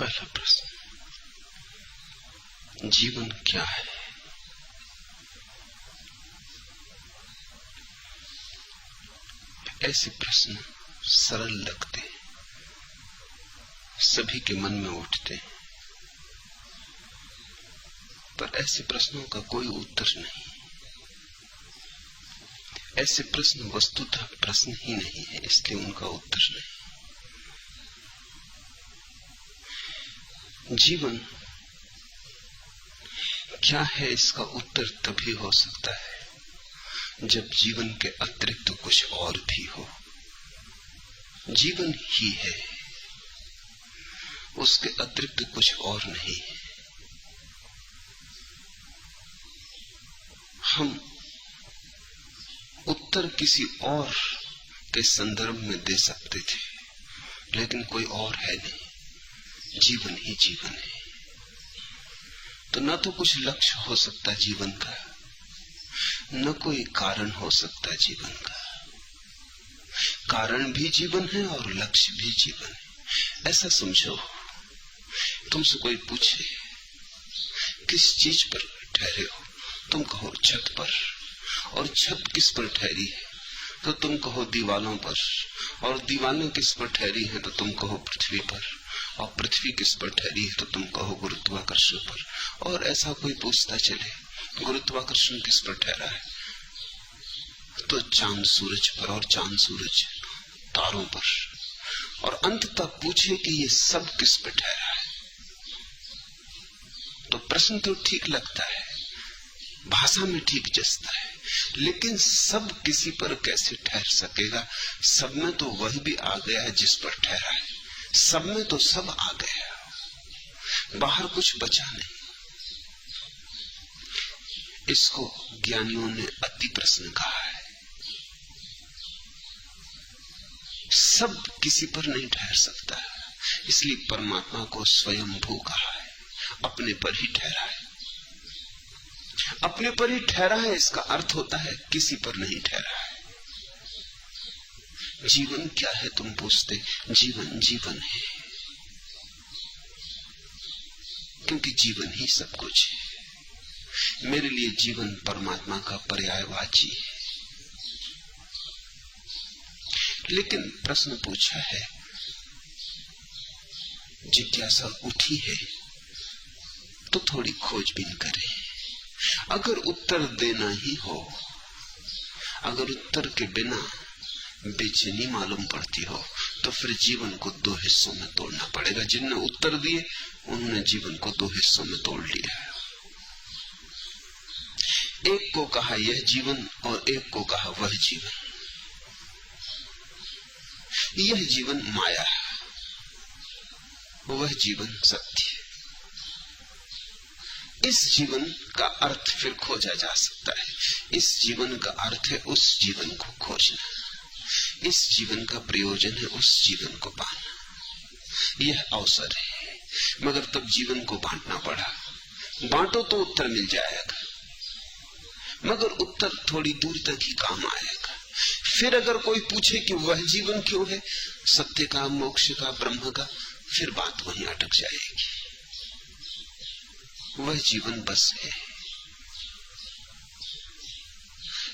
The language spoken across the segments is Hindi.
पहला प्रश्न, जीवन क्या है? ऐसे प्रश्न सरल लगते हैं, सभी के मन में उठते हैं, पर ऐसे प्रश्नों का कोई उत्तर नहीं। ऐसे प्रश्न वस्तुतः प्रश्न ही नहीं है, इसलिए उनका उत्तर नहीं। जीवन क्या है, इसका उत्तर तभी हो सकता है जब जीवन के अतिरिक्त कुछ और भी हो। जीवन ही है, उसके अतिरिक्त कुछ और नहीं है। हम उत्तर किसी और के संदर्भ में दे सकते थे, लेकिन कोई और है नहीं, जीवन ही जीवन है। तो न तो कुछ लक्ष्य हो सकता जीवन का, न कोई कारण हो सकता जीवन का। कारण भी जीवन है और लक्ष्य भी जीवन है। ऐसा समझो, तुमसे कोई पूछे किस चीज पर ठहरे हो, तुम कहो छत पर। और छत किस पर ठहरी है, तो तुम कहो दीवालों पर। और दीवालें किस पर ठहरी हैं, तो तुम कहो पृथ्वी पर। और पृथ्वी किस पर ठहरी है, तो तुम कहो गुरुत्वाकर्षण पर। और ऐसा कोई पूछता चले, गुरुत्वाकर्षण किस पर ठहरा है, तो चांद सूरज पर। और चांद सूरज तारों पर। और अंततः पूछे कि ये सब किस पर ठहरा है, तो प्रश्न तो ठीक लगता है, भाषा में ठीक जचता है, लेकिन सब किसी पर कैसे ठहर सकेगा? सब में तो वही भी आ गया है जिस पर ठहरा है। सब में तो सब आ गया, बाहर कुछ बचा नहीं। इसको ज्ञानियों ने अति प्रश्न कहा है। सब किसी पर नहीं ठहर सकता, इसलिए परमात्मा को स्वयंभू कहा है, अपने पर ही ठहरा है। अपने पर ही ठहरा है, इसका अर्थ होता है किसी पर नहीं ठहरा है। जीवन क्या है तुम पूछते, जीवन जीवन है, क्योंकि जीवन ही सब कुछ है। मेरे लिए जीवन परमात्मा का पर्यायवाची है। लेकिन प्रश्न पूछा है, जिज्ञासा उठी है, तो थोड़ी खोजबीन करें। अगर उत्तर देना ही हो, अगर उत्तर के बिना बेचैनी मालूम पड़ती हो, तो फिर जीवन को दो हिस्सों में तोड़ना पड़ेगा। जिनने उत्तर दिए उन्होंने जीवन को दो हिस्सों में तोड़ लिया है। एक को कहा यह जीवन और एक को कहा वह जीवन। यह जीवन माया, वह जीवन सत्य। इस जीवन का अर्थ फिर खोजा जा सकता है। इस जीवन का अर्थ है उस जीवन को खोजना, इस जीवन का प्रयोजन है उस जीवन को पाना। यह अवसर है, मगर तब जीवन को बांटना पड़ा। बांटो तो उत्तर मिल जाएगा, मगर उत्तर थोड़ी दूर तक ही काम आएगा। फिर अगर कोई पूछे कि वह जीवन क्यों है, सत्य का, मोक्ष का, ब्रह्म का, फिर बात वहीं अटक जाएगी। वह जीवन बस है,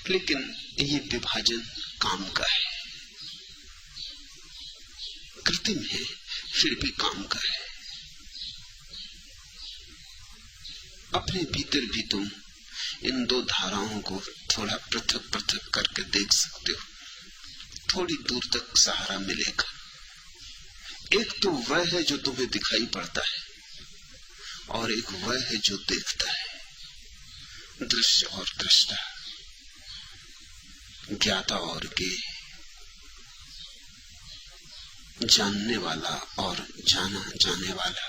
लेकिन ये विभाजन काम का है, कृत्रिम है, फिर भी काम का है। अपने भीतर भी तुम इन दो धाराओं को थोड़ा पृथक पृथक करके देख सकते हो, थोड़ी दूर तक सहारा मिलेगा। एक तो वह है जो तुम्हें दिखाई पड़ता है, और एक वह है जो देखता है, दृश्य और दृष्टा, ज्ञाता और ज्ञेय, जानने वाला और जाना जाने वाला।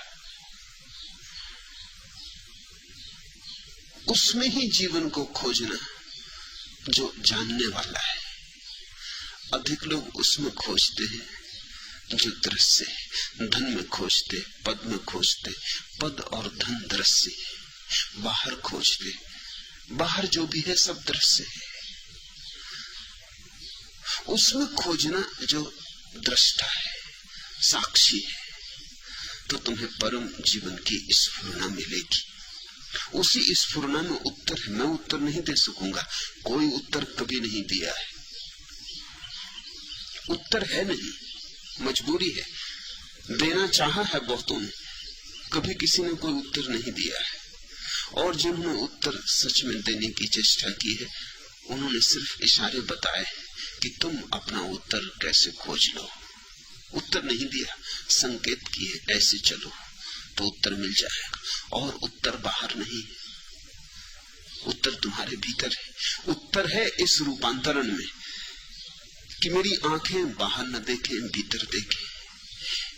उसमें ही जीवन को खोजना जो जानने वाला है। अधिक लोग उसमें खोजते हैं जो दृश्य है, धन में खोजते, पद में खोजते, पद और धन दृश्य है। बाहर खोजते, बाहर जो भी है सब दृश्य है। उसमें खोजना जो दृष्टा है, साक्षी है। तो तुम्हें परम जीवन की स्फुरना मिलेगी। उसी स्फुरना में उत्तर है। मैं उत्तर नहीं दे सकूंगा, कोई उत्तर कभी नहीं दिया है। उत्तर है नहीं, मजबूरी है। देना चाहा है बहुतों ने, कभी किसी ने कोई उत्तर नहीं दिया है। और जिन्होंने उत्तर सच में देने की चेष्टा की है, उन्होंने सिर्फ इशारे बताए कि तुम अपना उत्तर कैसे खोज लो। उत्तर नहीं दिया, संकेत किए ऐसे चलो तो उत्तर मिल जाएगा। और उत्तर बाहर नहीं, उत्तर तुम्हारे भीतर है। उत्तर है इस रूपांतरण में कि मेरी आंखें बाहर न देखें, भीतर देखें।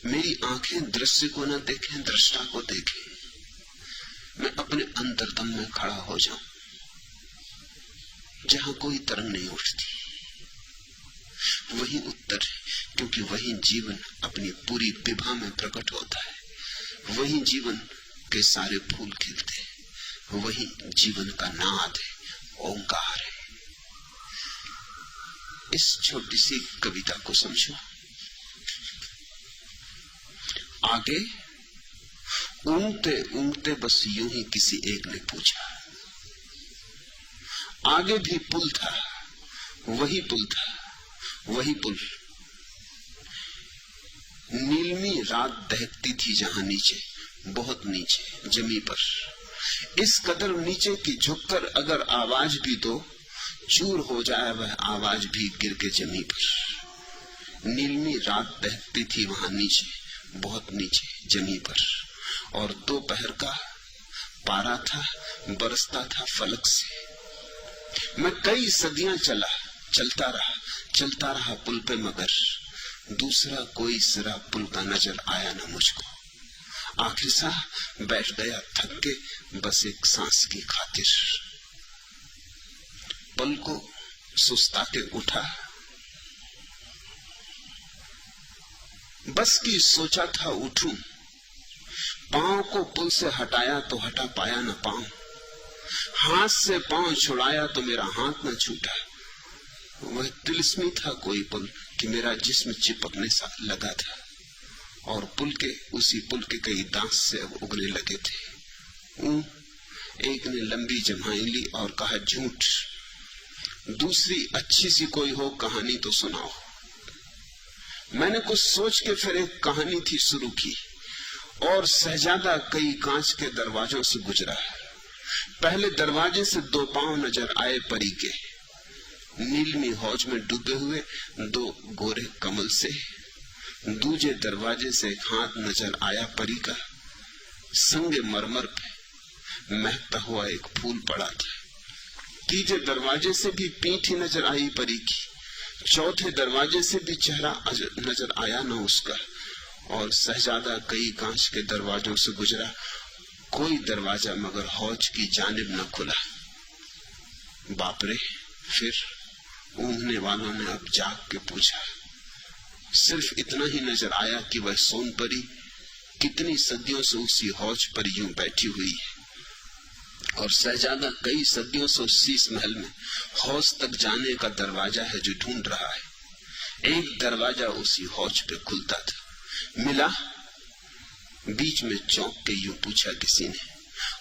मेरी आंखें दृश्य को न देखें, दृष्टा को देखें। मैं अपने अंतर्तम में खड़ा हो जाऊं, जहां कोई तरंग नहीं उठती। वही उत्तर है, क्योंकि वही जीवन अपनी पूरी विभा में प्रकट होता है। वही जीवन के सारे फूल खिलते हैं। वही जीवन का नाद है, ओंकार है। इस छोटी सी कविता को समझो। आगे ऊंघते ऊंघते बस यूं ही किसी एक ने पूछा। आगे भी पुल था, वही पुल था, वही पुल। नीलमी रात दहकती थी जहां नीचे, बहुत नीचे जमी पर। इस कदर नीचे कि झुककर अगर आवाज भी दो, चूर हो जाए वह आवाज भी गिर के जमी पर। नीलमी रात दहकती थी वहां नीचे, बहुत नीचे जमी पर। और दोपहर का पारा था, बरसता था फलक से। मैं कई सदियां चलता रहा पुल पे, मगर दूसरा कोई सिरा पुल का नजर आया न मुझको। आखिर सा बैठ गया थक के, बस एक सांस की खातिर। पल को सुस्ता के उठा, बस की सोचा था उठूं। पांव को पुल से हटाया तो हटा पाया न पांव। हाथ से पांव छुड़ाया तो मेरा हाथ न छूटा। वह तिलिस्मी था कोई पुल कि मेरा जिस्म चिपकने सा लगा था। और उसी पुल के कई दांत से अब उगने लगे थे। एक ने लंबी जम्हाई ली और कहा झूठ। दूसरी अच्छी सी कोई हो कहानी तो सुनाओ। मैंने कुछ सोच के फिर एक कहानी थी शुरू की। और शहजादा कई कांच के दरवाजों से गुजरा। पहले दरवाजे से दो पांव नजर आए परी के, नीलमी हौज में डूबे हुए दो गोरे कमल से। दूजे दरवाजे से एक हाथ नजर आया परी का, संगे मरमर पे महकता हुआ एक फूल पड़ा था। तीजे दरवाजे से भी पीठ ही नजर आई परी की। चौथे दरवाजे से भी चेहरा नजर आया न उसका। और शहजादा कई कांच के दरवाजों से गुजरा, कोई दरवाजा मगर हौज की जानिब न खुला। बापरे! फिर ऊँघने वालों ने अब जाग के पूछा। सिर्फ इतना ही नजर आया कि वह सोन परी कितनी सदियों से उसी हौज पर यूं बैठी हुई है। और शहजादा कई सदियों से उस शीश महल में हौज तक जाने का दरवाजा है जो ढूंढ रहा है। एक दरवाजा उसी हौज पे खुलता था। मिला? बीच में चौंक के यूं पूछा किसी ने।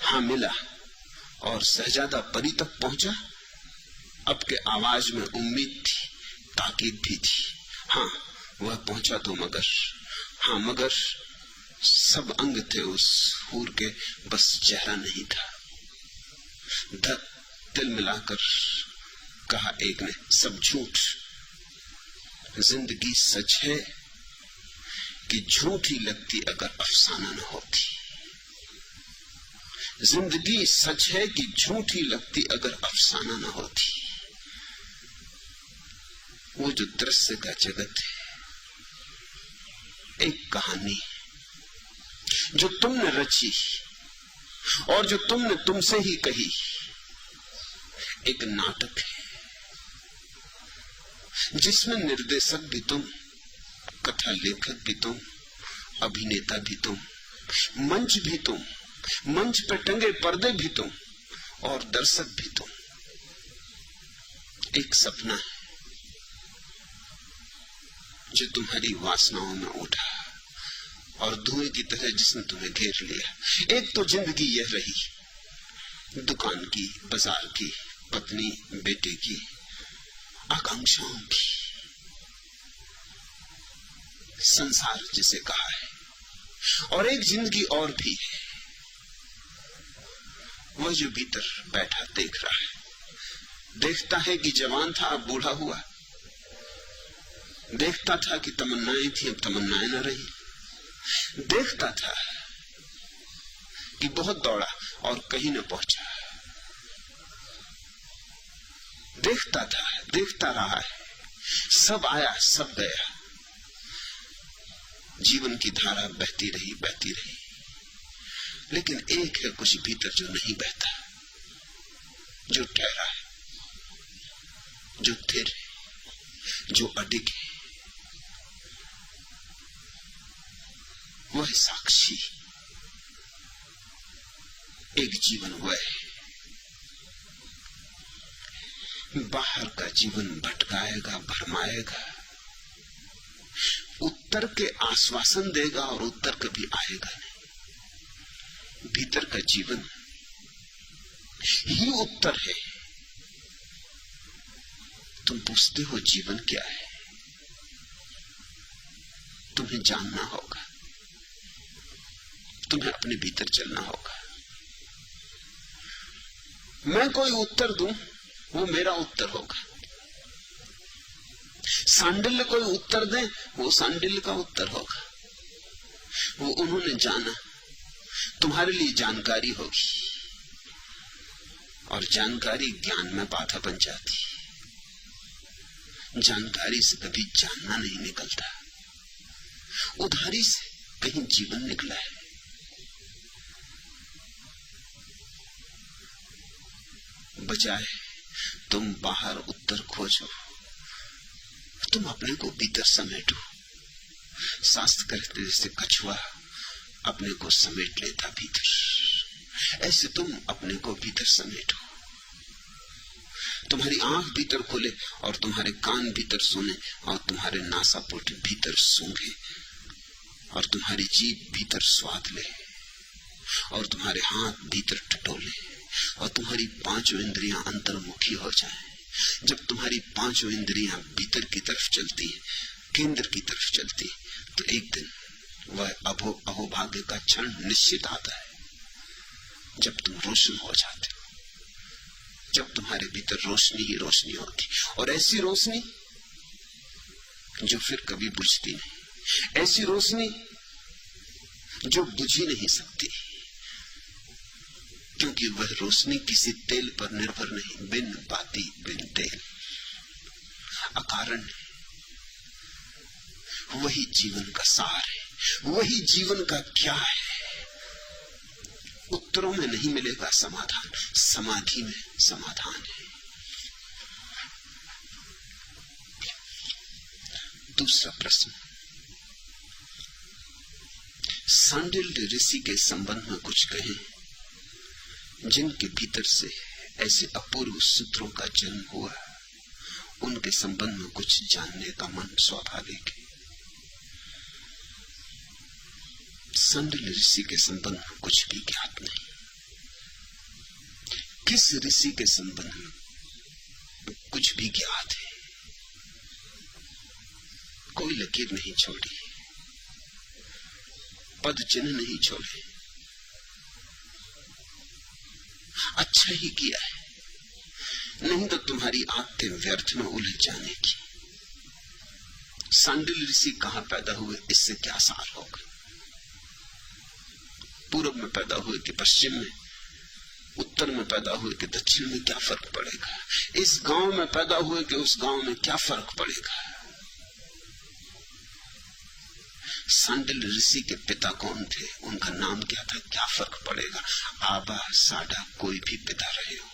हाँ मिला। और शहजादा परी तक पहुंचा। अब के आवाज में उम्मीद थी, ताकीद भी थी। हाँ वह पहुंचा तो मगर, हाँ मगर सब अंग थे उस हूर के, बस चेहरा नहीं था। धक तिल मिलाकर कहा एक ने, सब झूठ। जिंदगी सच है कि झूठी लगती अगर अफसाना न होती। जिंदगी सच है कि झूठी लगती अगर अफसाना न होती। वो जो दृश्य का जगत है, एक कहानी जो तुमने रची और जो तुमने तुमसे ही कही, एक नाटक है जिसमें निर्देशक भी तुम, कथा लेखक भी तुम, अभिनेता भी तुम, मंच भी तुम, मंच पर टंगे पर्दे भी तुम और दर्शक भी तुम। एक सपना है जो तुम्हारी वासनाओं में उठा और धुएं की तरह जिसने तुम्हें घेर लिया। एक तो जिंदगी यह रही, दुकान की, बाजार की, पत्नी बेटे की, आकांक्षाओं की, संसार जिसे कहा है। और एक जिंदगी और भी है, वह जो भीतर बैठा देख रहा है, देखता है कि जवान था अब बूढ़ा हुआ, देखता था कि तमन्नाएं थी अब तमन्नाएं न रही, देखता था कि बहुत दौड़ा और कहीं न पहुंचा, देखता था, देखता रहा है, सब आया सब गया, जीवन की धारा बहती रही बहती रही। लेकिन एक है कुछ भीतर जो नहीं बहता, जो ठहरा है, जो स्थिर है, जो अडिग है, वह साक्षी। एक जीवन वह है, बाहर का जीवन भटकाएगा, भरमाएगा, उत्तर के आश्वासन देगा और उत्तर कभी आएगा नहीं। भीतर का जीवन ही उत्तर है। तुम पूछते हो जीवन क्या है, तुम्हें जानना होगा, तुम्हें अपने भीतर चलना होगा। मैं कोई उत्तर दूं वो मेरा उत्तर होगा, सांडिल्य कोई उत्तर दे वो सांडिल्य का उत्तर होगा। वो उन्होंने जाना, तुम्हारे लिए जानकारी होगी, और जानकारी ज्ञान में बाधा बन जाती। जानकारी से कभी जानना नहीं निकलता, उधारी से कहीं जीवन निकला है। बजाय तुम बाहर उत्तर खोजो, तुम अपने को भीतर समेटो। शास्त्र कहते जैसे कछुआ अपने को समेट लेता भीतर, ऐसे तुम अपने को भीतर समेटो। तुम्हारी आंख भीतर खुले और तुम्हारे कान भीतर सुने और तुम्हारे नासापुट भीतर सूंघे और तुम्हारी जीभ भीतर स्वाद ले और तुम्हारे हाथ भीतर टटोले और तुम्हारी पांचों इंद्रियां अंतर्मुखी हो जाएं। जब तुम्हारी पांचों इंद्रियां भीतर की तरफ चलती है, केंद्र की तरफ चलती है, तो एक दिन वह अहोभाग्य का क्षण निश्चित आता है जब तुम रोशन हो जाते हो, जब तुम्हारे भीतर रोशनी ही रोशनी होगी। और ऐसी रोशनी जो फिर कभी बुझती नहीं, ऐसी रोशनी जो बुझ ही नहीं सकती, क्योंकि वह रोशनी किसी तेल पर निर्भर नहीं, बिन बाती बिन तेल, अकारण। वही जीवन का सार है, वही जीवन का क्या है। उत्तरों में नहीं मिलेगा समाधान, समाधि में समाधान है। दूसरा प्रश्न, सांडिल्य ऋषि के संबंध में कुछ कहें जिनके भीतर से ऐसे अपूर्व सूत्रों का जन्म हुआ, उनके संबंध में कुछ जानने का मन स्वाभाविक है। सांडिल्य ऋषि के संबंध में कुछ भी ज्ञात नहीं। किस ऋषि के संबंध में कुछ भी ज्ञात है, कोई लकीर नहीं छोड़ी, पद चिन्ह नहीं छोड़े। अच्छा ही किया है, नहीं तो तुम्हारी आंखें व्यर्थ में उलझ जाने की। सांडिल्य ऋषि कहां पैदा हुए, इससे क्या सार होगा। पूर्व में पैदा हुए कि पश्चिम में, उत्तर में पैदा हुए कि दक्षिण में, क्या फर्क पड़ेगा। इस गांव में पैदा हुए कि उस गांव में, क्या फर्क पड़ेगा। सांडिल्य ऋषि के पिता कौन थे, उनका नाम क्या था, क्या फर्क पड़ेगा। आबा साडा कोई भी पिता रहे हो।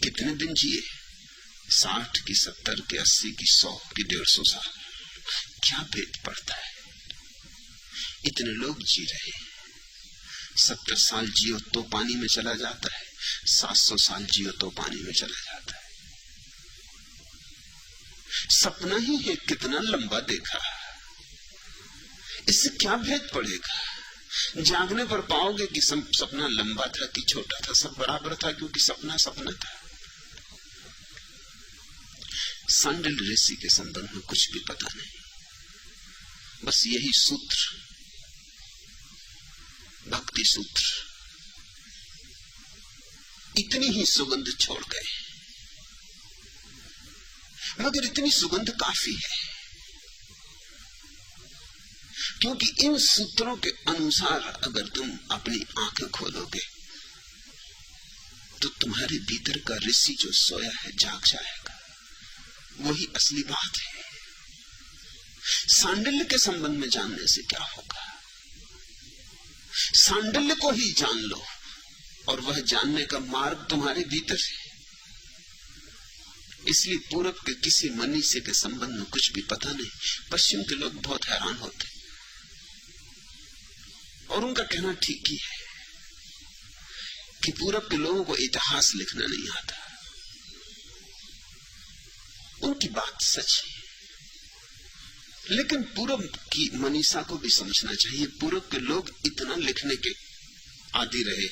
कितने दिन जिए, 60 की 70 की 80 की 100 की 150 साल, क्या भेद पड़ता है। इतने लोग जी रहे, 70 साल जियो तो पानी में चला जाता है, 700 साल जियो तो पानी में चला जाता है। सपना ही है, कितना लंबा देखा। इससे क्या भेद पड़ेगा? जागने पर पाओगे कि सपना लंबा था कि छोटा था, सब बराबर था, क्योंकि सपना सपना था। सांडिल ऋषि के संबंध में कुछ भी पता नहीं, बस यही सूत्र, भक्ति सूत्र, इतनी ही सुगंध छोड़ गए। मगर इतनी सुगंध काफी है, क्योंकि इन सूत्रों के अनुसार अगर तुम अपनी आंखें खोलोगे तो तुम्हारे भीतर का ऋषि जो सोया है जाग जाएगा। वही असली बात है। सांडिल्य के संबंध में जानने से क्या होगा? सांडिल्य को ही जान लो, और वह जानने का मार्ग तुम्हारे भीतर है। इसलिए पूरब के किसी मनीषी के संबंध में कुछ भी पता नहीं। पश्चिम के लोग बहुत हैरान होते, और उनका कहना ठीक ही है कि पूरब के लोगों को इतिहास लिखना नहीं आता। उनकी बात सच है, लेकिन पूरब की मनीषा को भी समझना चाहिए। पूरब के लोग इतना लिखने के आदी रहे।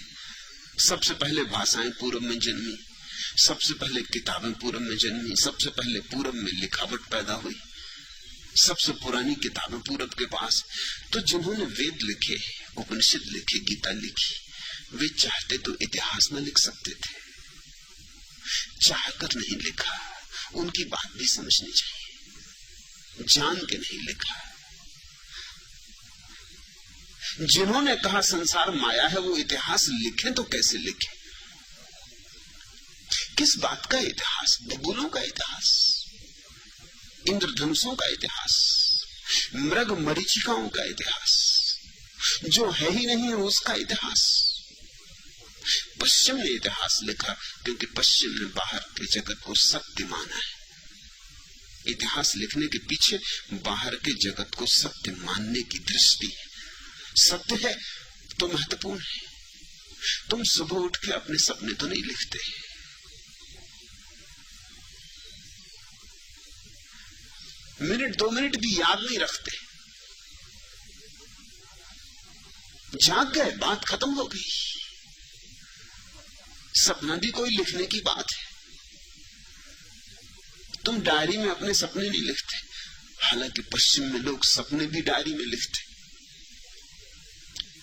सबसे पहले भाषाएं पूरब में जन्मी, सबसे पहले किताबें पूरब में जन्मी, सबसे पहले पूरब में लिखावट पैदा हुई, सबसे पुरानी किताबें पूरब के पास। तो जिन्होंने वेद लिखे, उपनिषद लिखे, गीता लिखी, वे चाहते तो इतिहास न लिख सकते थे, चाहकर नहीं लिखा। उनकी बात भी समझनी चाहिए, जान के नहीं लिखा। जिन्होंने कहा संसार माया है, वो इतिहास लिखें तो कैसे लिखें? किस बात का इतिहास? बबूलों का इतिहास, इंद्रधनुषों का इतिहास, मृग मरीचिकाओं का इतिहास, जो है ही नहीं उसका इतिहास। पश्चिम ने इतिहास लिखा क्योंकि पश्चिम ने बाहर के जगत को सत्य माना है। इतिहास लिखने के पीछे बाहर के जगत को सत्य मानने की दृष्टि है। सत्य है तो महत्वपूर्ण है। तुम सुबह उठ के अपने सपने तो नहीं लिखते, मिनट 2 मिनट भी याद नहीं रखते, जाग गए, बात खत्म हो गई। सपना भी कोई लिखने की बात है। तुम डायरी में अपने सपने नहीं लिखते, हालांकि पश्चिम में लोग सपने भी डायरी में लिखते।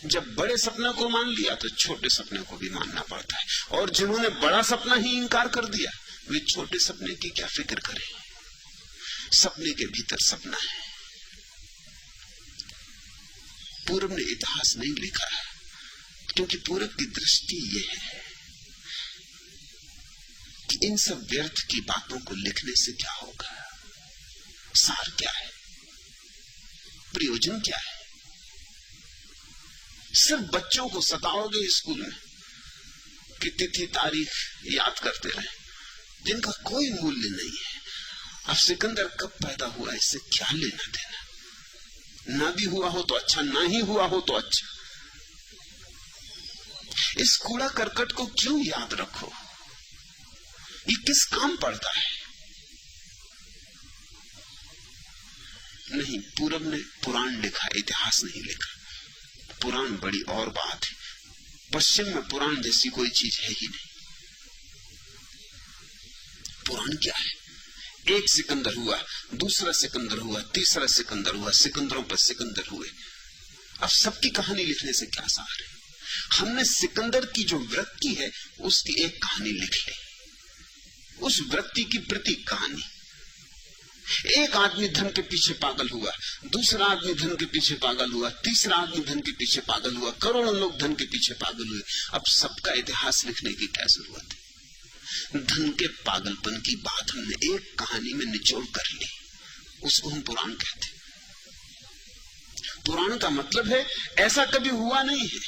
जब बड़े सपने को मान लिया तो छोटे सपने को भी मानना पड़ता है, और जिन्होंने बड़ा सपना ही इंकार कर दिया, वे छोटे सपने की क्या फिक्र करें? सपने के भीतर सपना है। पूरब ने इतिहास नहीं लिखा है क्योंकि पूरब की दृष्टि ये है कि इन सब व्यर्थ की बातों को लिखने से क्या होगा, सार क्या है, प्रयोजन क्या है? सिर्फ बच्चों को सताओगे स्कूल में कि तिथि तारीख याद करते रहे, जिनका कोई मूल्य नहीं है। अब सिकंदर कब पैदा हुआ इससे क्या लेना देना? ना भी हुआ हो तो अच्छा, ना ही हुआ हो तो अच्छा। इस कूड़ा करकट को क्यों याद रखो? ये किस काम पड़ता है? नहीं, पूरब ने पुराण लिखा, इतिहास नहीं लिखा। पुराण बड़ी और बात है। पश्चिम में पुराण जैसी कोई चीज है ही नहीं। पुराण क्या है? एक सिकंदर हुआ, दूसरा सिकंदर हुआ, तीसरा सिकंदर हुआ, सिकंदरों पर सिकंदर हुए। अब सबकी कहानी लिखने से क्या सार है? हमने सिकंदर की जो वृत्ति है उसकी एक कहानी लिख ली, उस वृत्ति की प्रतीक कहानी। एक आदमी धन के पीछे पागल हुआ, दूसरा आदमी धन के पीछे पागल हुआ, तीसरा आदमी धन के पीछे पागल हुआ, करोड़ों लोग धन के पीछे पागल हुए। अब सबका इतिहास लिखने की क्या जरूरत है? धन के पागलपन की बात हमने एक कहानी में निचोड़ कर ली, उसको हम पुराण कहते। पुराण का मतलब है ऐसा कभी हुआ नहीं है,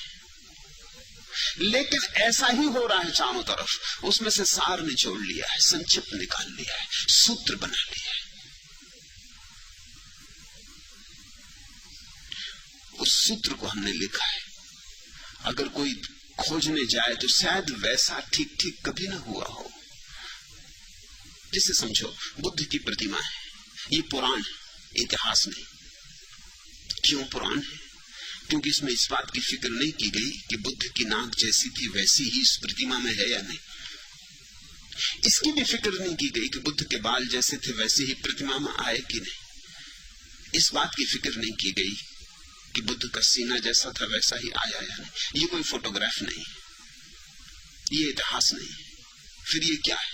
लेकिन ऐसा ही हो रहा है चारों तरफ। उसमें से सार निचोड़ लिया है, संक्षिप्त निकाल लिया है, सूत्र बना लिया है। उस सूत्र को हमने लिखा है। अगर कोई खोजने जाए तो शायद वैसा ठीक ठीक कभी ना हुआ हो। जिसे समझो बुद्ध की प्रतिमा है, ये पुराण है, इतिहास नहीं। क्यों पुराण है? क्योंकि इसमें इस बात की फिक्र नहीं की गई कि बुद्ध की नाक जैसी थी वैसी ही इस प्रतिमा में है या नहीं। इसकी भी फिक्र नहीं की गई कि बुद्ध के बाल जैसे थे वैसे ही प्रतिमा में आए कि नहीं। इस बात की फिक्र नहीं की गई कि बुद्ध का सीना जैसा था वैसा ही आया या नहीं। ये कोई फोटोग्राफ नहीं, ये इतिहास नहीं, फिर ये क्या है?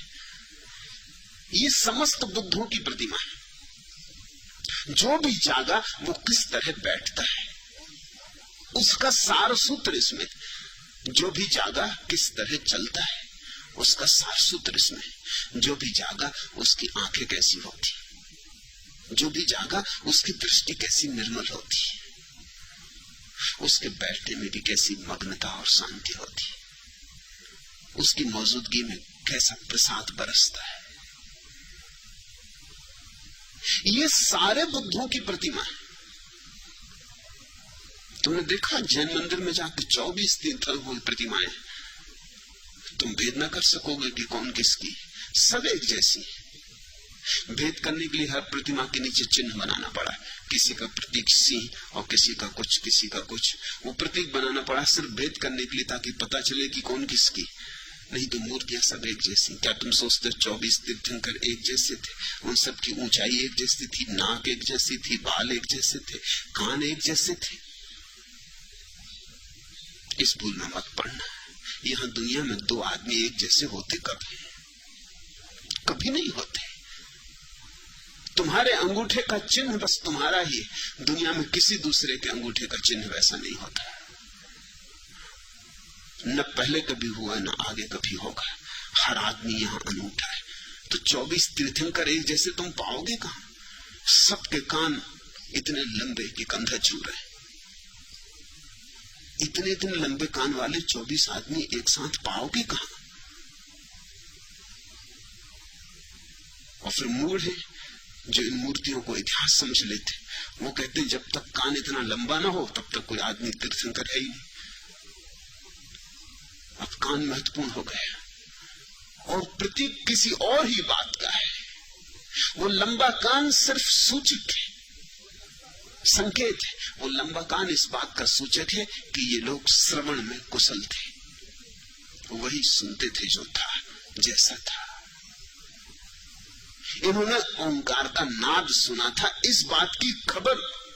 ये समस्त बुद्धों की प्रतिमा है। जो भी जागा वो किस तरह बैठता है उसका सार सूत्र इसमें। जो भी जागा किस तरह चलता है उसका सार सूत्र इसमें। जो भी जागा उसकी आंखें कैसी होती, जो भी जागा उसकी दृष्टि कैसी निर्मल होती, उसके बैठने में भी कैसी मग्नता और शांति होती, उसकी मौजूदगी में कैसा प्रसाद बरसता है। ये सारे बुद्धों की प्रतिमा है। तुमने देखा जैन मंदिर में जाकर 24 तीर्थंकरों की प्रतिमाएं, तुम भेद ना कर सकोगे कि कौन किसकी, सब एक जैसी। भेद करने के लिए हर प्रतिमा के नीचे चिन्ह बनाना पड़ा, किसी का प्रतीक सिंह और किसी का कुछ, किसी का कुछ। वो प्रतीक बनाना पड़ा सिर्फ भेद करने के लिए, ताकि पता चले कि कौन किसकी। नहीं तो मूर्तियां सब एक जैसी। क्या तुम सोचते 24 तीर्थंकर एक जैसे थे? उन सब की ऊंचाई एक जैसी थी, नाक एक जैसी थी, बाल एक जैसे थे, कान एक जैसे थे। इस भूल में मत पड़ना। यहां दुनिया में दो आदमी एक जैसे होते कब है? कभी नहीं होते। तुम्हारे अंगूठे का चिन्ह बस तुम्हारा ही है, दुनिया में किसी दूसरे के अंगूठे का चिन्ह वैसा नहीं होता। न पहले कभी हुआ न आगे कभी होगा। हर आदमी यहां अनूठा है। तो 24 तीर्थंकर एक जैसे तुम पाओगे कहां? सबके कान इतने लंबे कि कंधा छू रहे। इतने इतने लंबे कान वाले 24 आदमी एक साथ पाओगे कहां? और फिर मूढ़ है जो इन मूर्तियों को इतिहास समझ लेते, वो कहते हैं जब तक कान इतना लंबा ना हो तब तक कोई आदमी तीर्थंकर है ही नहीं। अब कान महत्वपूर्ण हो गया और प्रतीक किसी और ही बात का है। वो लंबा कान सिर्फ सूचक है, संकेत है। वो लंबा कान इस बात का सूचक है कि ये लोग श्रवण में कुशल थे, वही सुनते थे जो था, जैसा था। इन्होंने ओंकार का नाद सुना था, इस बात की खबर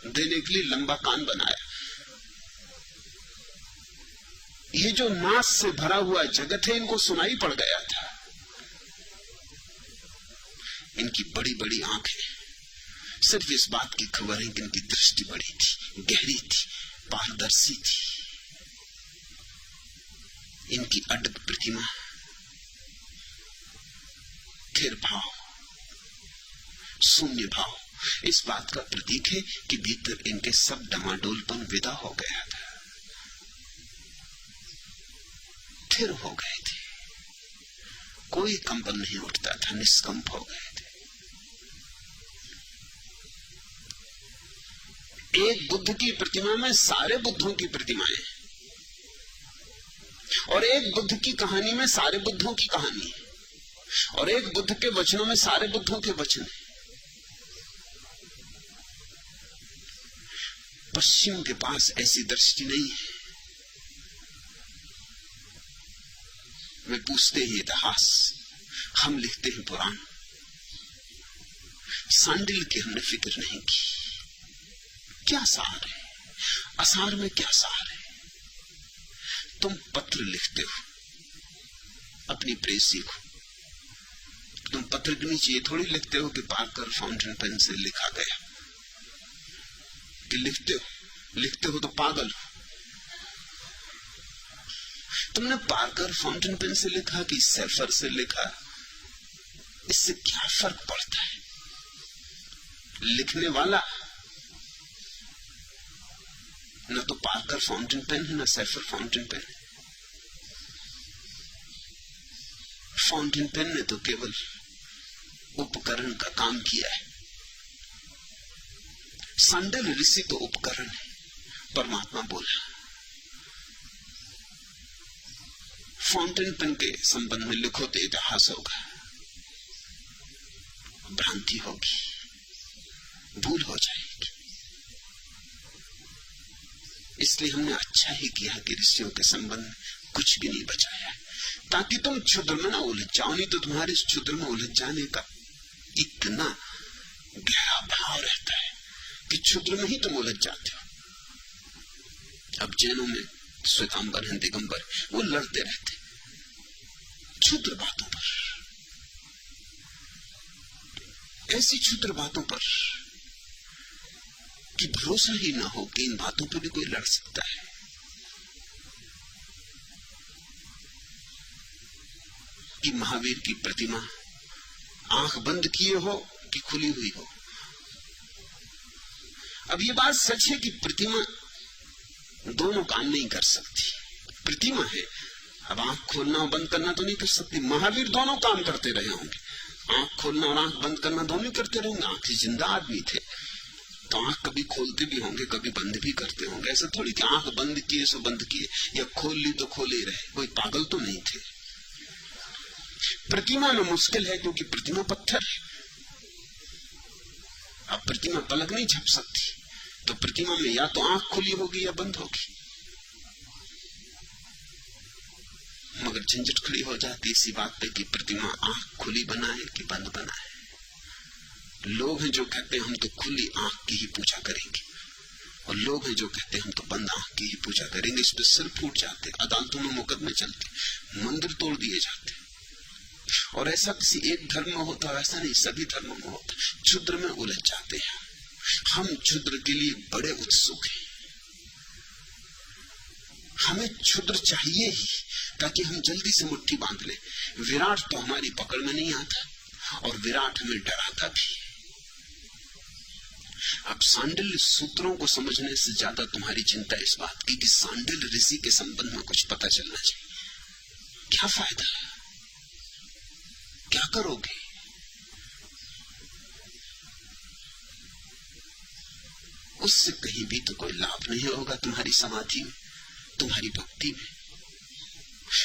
देने के लिए लंबा कान बनाया। ये जो नाद से भरा हुआ जगत है इनको सुनाई पड़ गया था। इनकी बड़ी बड़ी आंखें सिर्फ इस बात की खबर है कि इनकी दृष्टि बड़ी थी, गहरी थी, पारदर्शी थी। इनकी अडग प्रतिमा, स्थिर भाव, शून्य भाव इस बात का प्रतीक है कि भीतर इनके सब डमाडोलपन विदा हो गया था, स्थिर हो गए थे। कोई कंपन नहीं उठता था, निष्कंप हो गए थे। एक बुद्ध की प्रतिमा में सारे बुद्धों की प्रतिमाएं, और एक बुद्ध की कहानी में सारे बुद्धों की कहानी, और एक बुद्ध के वचनों में सारे बुद्धों के वचन। पश्चिम के पास ऐसी दृष्टि नहीं है। वे पूछते हैं इतिहास, हम लिखते हैं पुराण। सांडिल की हमने फिक्र नहीं की। क्या सार है? असार में क्या सार है? तुम पत्र लिखते हो अपनी प्रेसी को, तुम पत्र के नीचे ये थोड़ी लिखते हो कि पार्कर फाउंटेन पेन से लिखा गया, कि लिखते हो तो पागल हो। तुमने पार्कर फाउंटेन पेन से लिखा कि सेफर से लिखा, इससे क्या फर्क पड़ता है? लिखने वाला न तो पार्कर फाउंटेन पेन है, न सेफर फाउंटेन पेन है। फाउंटेन पेन ने तो केवल उपकरण का काम किया है। सांडिल ऋषि तो उपकरण है, परमात्मा बोला। फाउंटेन पेन के संबंध में लिखो तो इतिहास होगा, भ्रांति होगी, भूल हो जाएगी। इसलिए हमने अच्छा ही किया कि ऋषियों के संबंध में कुछ भी नहीं बचाया, ताकि तुम क्षुद्र में ना उलझ जाओ। नहीं तो तुम्हारे इस क्षुद्र में उलझ जाने का इतना गहरा भाव रहता है कि क्षुद्र में ही तुम उलझ जाते हो। अब जैनों में श्वेतांबर हैं, दिगंबर, वो लड़ते रहते क्षुद्र बातों पर, ऐसी क्षुद्र बातों पर कि भरोसा ही ना हो कि इन बातों पर भी कोई लड़ सकता है। कि महावीर की प्रतिमा आंख बंद किए हो कि खुली हुई हो। अब ये बात सच है कि प्रतिमा दोनों काम नहीं कर सकती। प्रतिमा है, अब आंख खोलना और बंद करना तो नहीं कर सकती। महावीर दोनों काम करते रहे होंगे, आंख खोलना और आंख बंद करना दोनों करते रहेंगे। आंख जिंदा आदमी थे तो आंख कभी खोलते भी होंगे, कभी बंद भी करते होंगे। ऐसा थोड़ी कि आंख बंद किए सो बंद किए, या खोल ली तो खोले ही रहे। कोई पागल तो नहीं थे। प्रतिमा में मुश्किल है क्योंकि प्रतिमा पत्थर है। अब प्रतिमा पलक नहीं झप सकती, तो प्रतिमा में या तो आंख खुली होगी या बंद होगी। मगर झंझट खड़ी हो जाती इसी बात पे कि प्रतिमा आंख खुली बनाए कि बंद बनाए। लोग हैं जो कहते हैं हम तो खुली आंख की ही पूजा करेंगे, और लोग हैं जो कहते हैं हम तो बंद आंख की ही पूजा करेंगे। इस पे सिर फूट जाते, अदालतों में मुकदमे चलते, मंदिर तोड़ दिए जाते। और ऐसा किसी एक धर्म में होता, ऐसा नहीं, सभी धर्मों में होता। क्षुद्र में उलझ जाते हैं हम। क्षुद्र के लिए बड़े उत्सुक हैं। हमें क्षुद्र चाहिए ही, ताकि हम जल्दी से मुट्ठी बांध लें। विराट तो हमारी पकड़ में नहीं आता, और विराट हमें डराता भी। अब सांडिल्य सूत्रों को समझने से ज्यादा तुम्हारी चिंता इस बात की कि सांडिल्य ऋषि के संबंध में कुछ पता चलना चाहिए। क्या फायदा, क्या करोगे? उससे कहीं भी तो कोई लाभ नहीं होगा तुम्हारी समाधि में, तुम्हारी भक्ति में।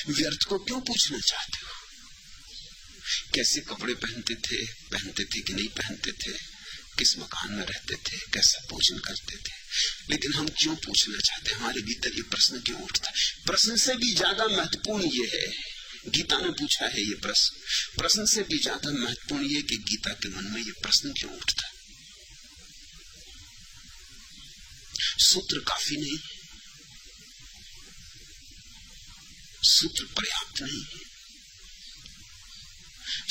व्यर्थ को क्यों पूछना चाहते हो? कैसे कपड़े पहनते थे कि नहीं पहनते थे, किस मकान में रहते थे, कैसा भोजन करते थे, लेकिन हम क्यों पूछना चाहते? हमारे भीतर ये प्रश्न क्यों उठता है? प्रश्न से भी ज्यादा महत्वपूर्ण ये है, गीता ने पूछा है ये प्रश्न। प्रश्न से भी ज्यादा महत्वपूर्ण ये कि गीता के मन में ये प्रश्न क्यों उठता है। सूत्र काफी नहीं, सूत्र पर्याप्त नहीं है।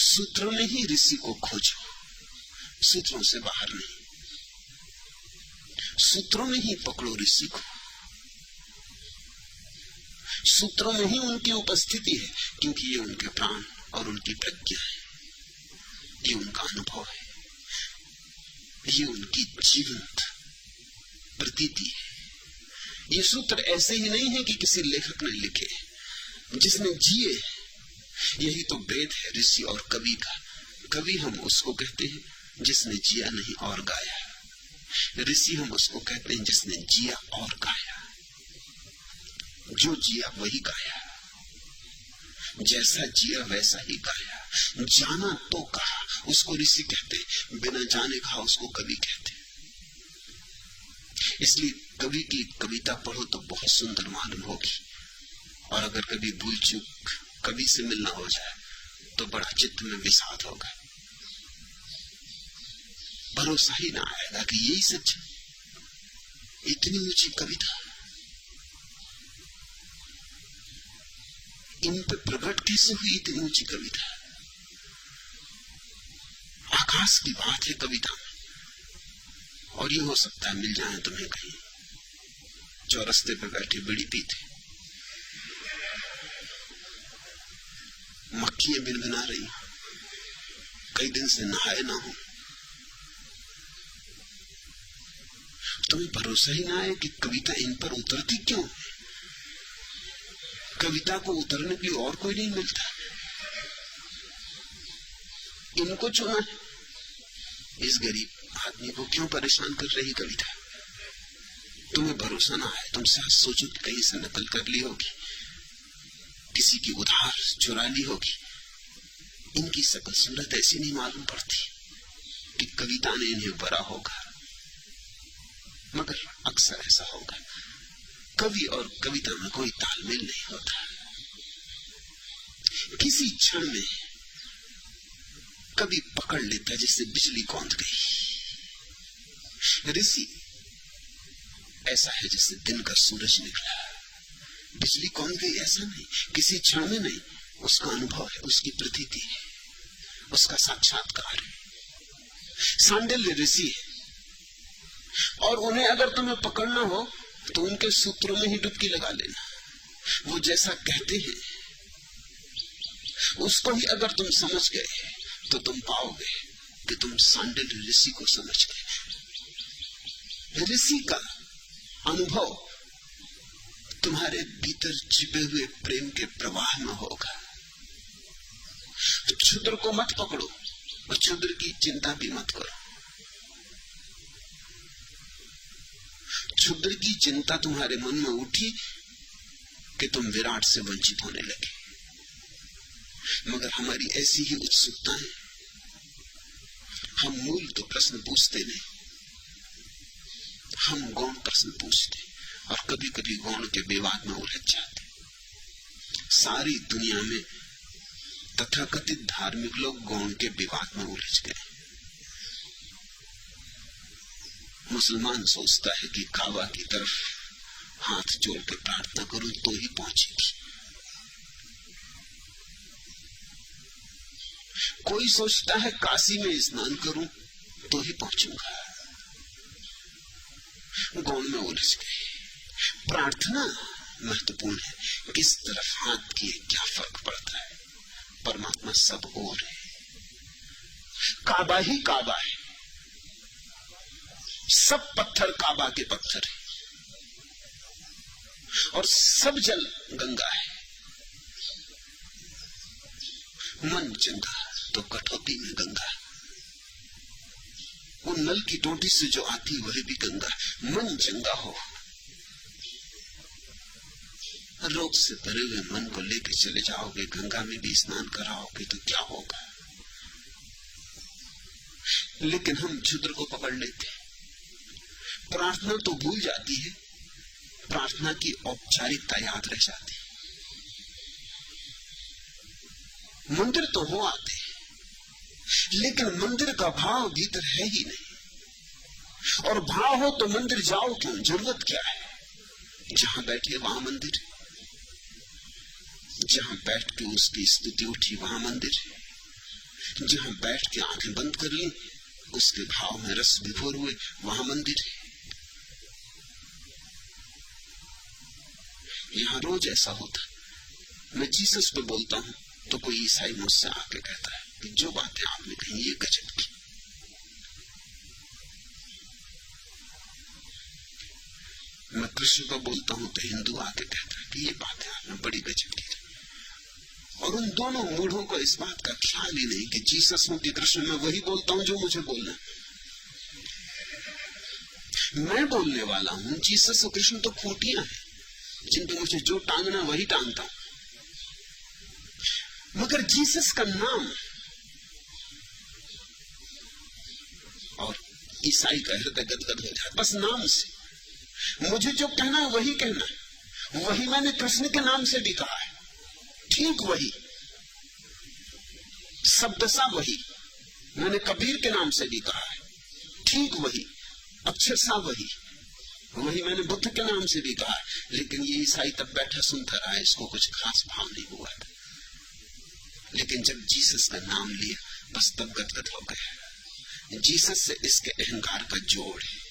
सूत्रों में ही ऋषि को खोजो, सूत्रों से बाहर नहीं। सूत्रों में ही पकड़ो ऋषि को, सूत्रों में ही उनकी उपस्थिति है, क्योंकि ये उनके प्राण और उनकी प्रज्ञा है, ये उनका अनुभव है, ये उनकी जीवंत प्रतीति है। ये सूत्र ऐसे ही नहीं है कि किसी लेखक ने लिखे, जिसने जिए। यही तो भेद है ऋषि और कवि का। कवि हम उसको कहते हैं जिसने जिया नहीं और गाया, ऋषि हम उसको कहते हैं जिसने जिया और गाया। जो जिया वही गाया, जैसा जिया वैसा ही गाया। जाना तो कहा, उसको ऋषि कहते, बिना जाने कहा उसको कवि कहते। इसलिए कवि की कविता पढ़ो तो बहुत सुंदर मालूम होगी, और अगर कभी भूल चूक कवि से मिलना हो जाए तो बड़ा चित्त में विषाद होगा। भरोसा ही ना आएगा कि यही सच है। इतनी ऊंची कविता इन पे प्रकट कैसे हुई? इतनी ऊंची कविता आकाश की बात है कविता में। और ये हो सकता है मिल जाए तुम्हें कहीं चौरस्ते पे बैठे बीड़ी पीते, मक्खियां बिनबिना रही, कई दिन से नहाए ना हो, तुम्हें भरोसा ही ना आए कि कविता इन पर उतरती क्यों? कविता को उतरने के लिए और कोई नहीं मिलता, इनको चुना है। इस गरीब आदमी को क्यों परेशान कर रही कविता? तुम्हें भरोसा ना आए, तुम शायद सोचो कि कहीं से नकल कर ली होगी, किसी की उधार चुरा ली होगी। इनकी शकल सूरत ऐसी नहीं मालूम पड़ती कि कविता ने इन्हें भरा होगा, मगर अक्सर ऐसा होगा। कवि और कविता में कोई तालमेल नहीं होता। किसी क्षण में कवि पकड़ लेता जैसे बिजली कौंध गई। ऋषि ऐसा है जैसे दिन का सूरज निकला, बिजली कौंध गई ऐसा नहीं, किसी क्षण में नहीं, उसका अनुभव है, उसकी प्रतीति है, उसका साक्षात्कार है। सांडिल्य ऋषि है और उन्हें अगर तुम्हें पकड़ना हो तो उनके सूत्रों में ही डुबकी लगा लेना। वो जैसा कहते हैं उसको ही अगर तुम समझ गए तो तुम पाओगे कि तुम सांडिल्य ऋषि को समझ गए। ऋषि का अनुभव तुम्हारे भीतर छिपे हुए प्रेम के प्रवाह में होगा। क्षुद्र को मत पकड़ो और क्षुद्र की चिंता भी मत करो। क्षुद्र की चिंता तुम्हारे मन में उठी कि तुम विराट से वंचित होने लगे, मगर हमारी ऐसी ही उत्सुकता है। हम मूल तो प्रश्न पूछते नहीं, हम गौण प्रश्न पूछते और कभी कभी गौण के विवाद में उलझ जाते। सारी दुनिया में तथाकथित धार्मिक लोग गौण के विवाद में उलझ गए। मुसलमान सोचता है कि काबा की तरफ हाथ जोड़ के प्रार्थना करूं तो ही पहुंचेगी। कोई सोचता है काशी में स्नान करूं तो ही पहुंचूंगा। गौण में उलझ गए। प्रार्थना महत्वपूर्ण है, किस तरफ हाथ किए क्या फर्क पड़ता है, परमात्मा सब ओर है। काबा ही काबा है, सब पत्थर काबा के पत्थर है और सब जल गंगा है। मन चंगा तो कटौती में गंगा, वो नल की टोटी से जो आती वही भी गंगा। मन चंगा हो, रोग से भरे हुए मन को लेके चले जाओगे, गंगा में भी स्नान कराओगे तो क्या होगा। लेकिन हम क्षुद्र को पकड़ लेते, प्रार्थना तो भूल जाती है, प्रार्थना की औपचारिकता याद रह जाती। मंदिर तो हो आते लेकिन मंदिर का भाव भीतर है ही नहीं, और भाव हो तो मंदिर जाओ क्यों, जरूरत क्या है। जहां बैठे वहां मंदिर है, जहां बैठ के उसकी स्तुति उठी वहां मंदिर है, जहां बैठ के आंखें बंद कर ली उसके भाव में रस विभोर हुए वहां मंदिर है। यहां रोज ऐसा होता, मैं जीसस पे बोलता हूं तो कोई ईसाई मुझसे आके कहता है कि जो बातें आपने कही ये गजब की। मैं कृष्ण पे बोलता हूं तो हिंदू आके कहता है कि ये बातें आपने बड़ी गजब की। और उन दोनों मूढ़ों को इस बात का ख्याल ही नहीं कि जीसस हूं कि कृष्ण, मैं वही बोलता हूं जो मुझे बोलना। मैं बोलने वाला हूं, जीसस और कृष्ण तो खूंटियां हैं जिन पे मुझे जो टांगना वही टांगता हूं। मगर जीसस का नाम और ईसाई का हृदय गदगद हो जाता बस नाम से। मुझे जो कहना है वही कहना है, वही मैंने कृष्ण के नाम से भी कहा है, ठीक वही शब्द सा वही मैंने कबीर के नाम से भी कहा है, ठीक वही अक्षर सा वही मैंने बुद्ध के नाम से भी कहा है। लेकिन ये ईसाई तब बैठा सुनता रहा, इसको कुछ खास भाव नहीं हुआ था। लेकिन जब जीसस का नाम लिया बस तब गदगद हो गया। जीसस से इसके अहंकार का जोड़ है।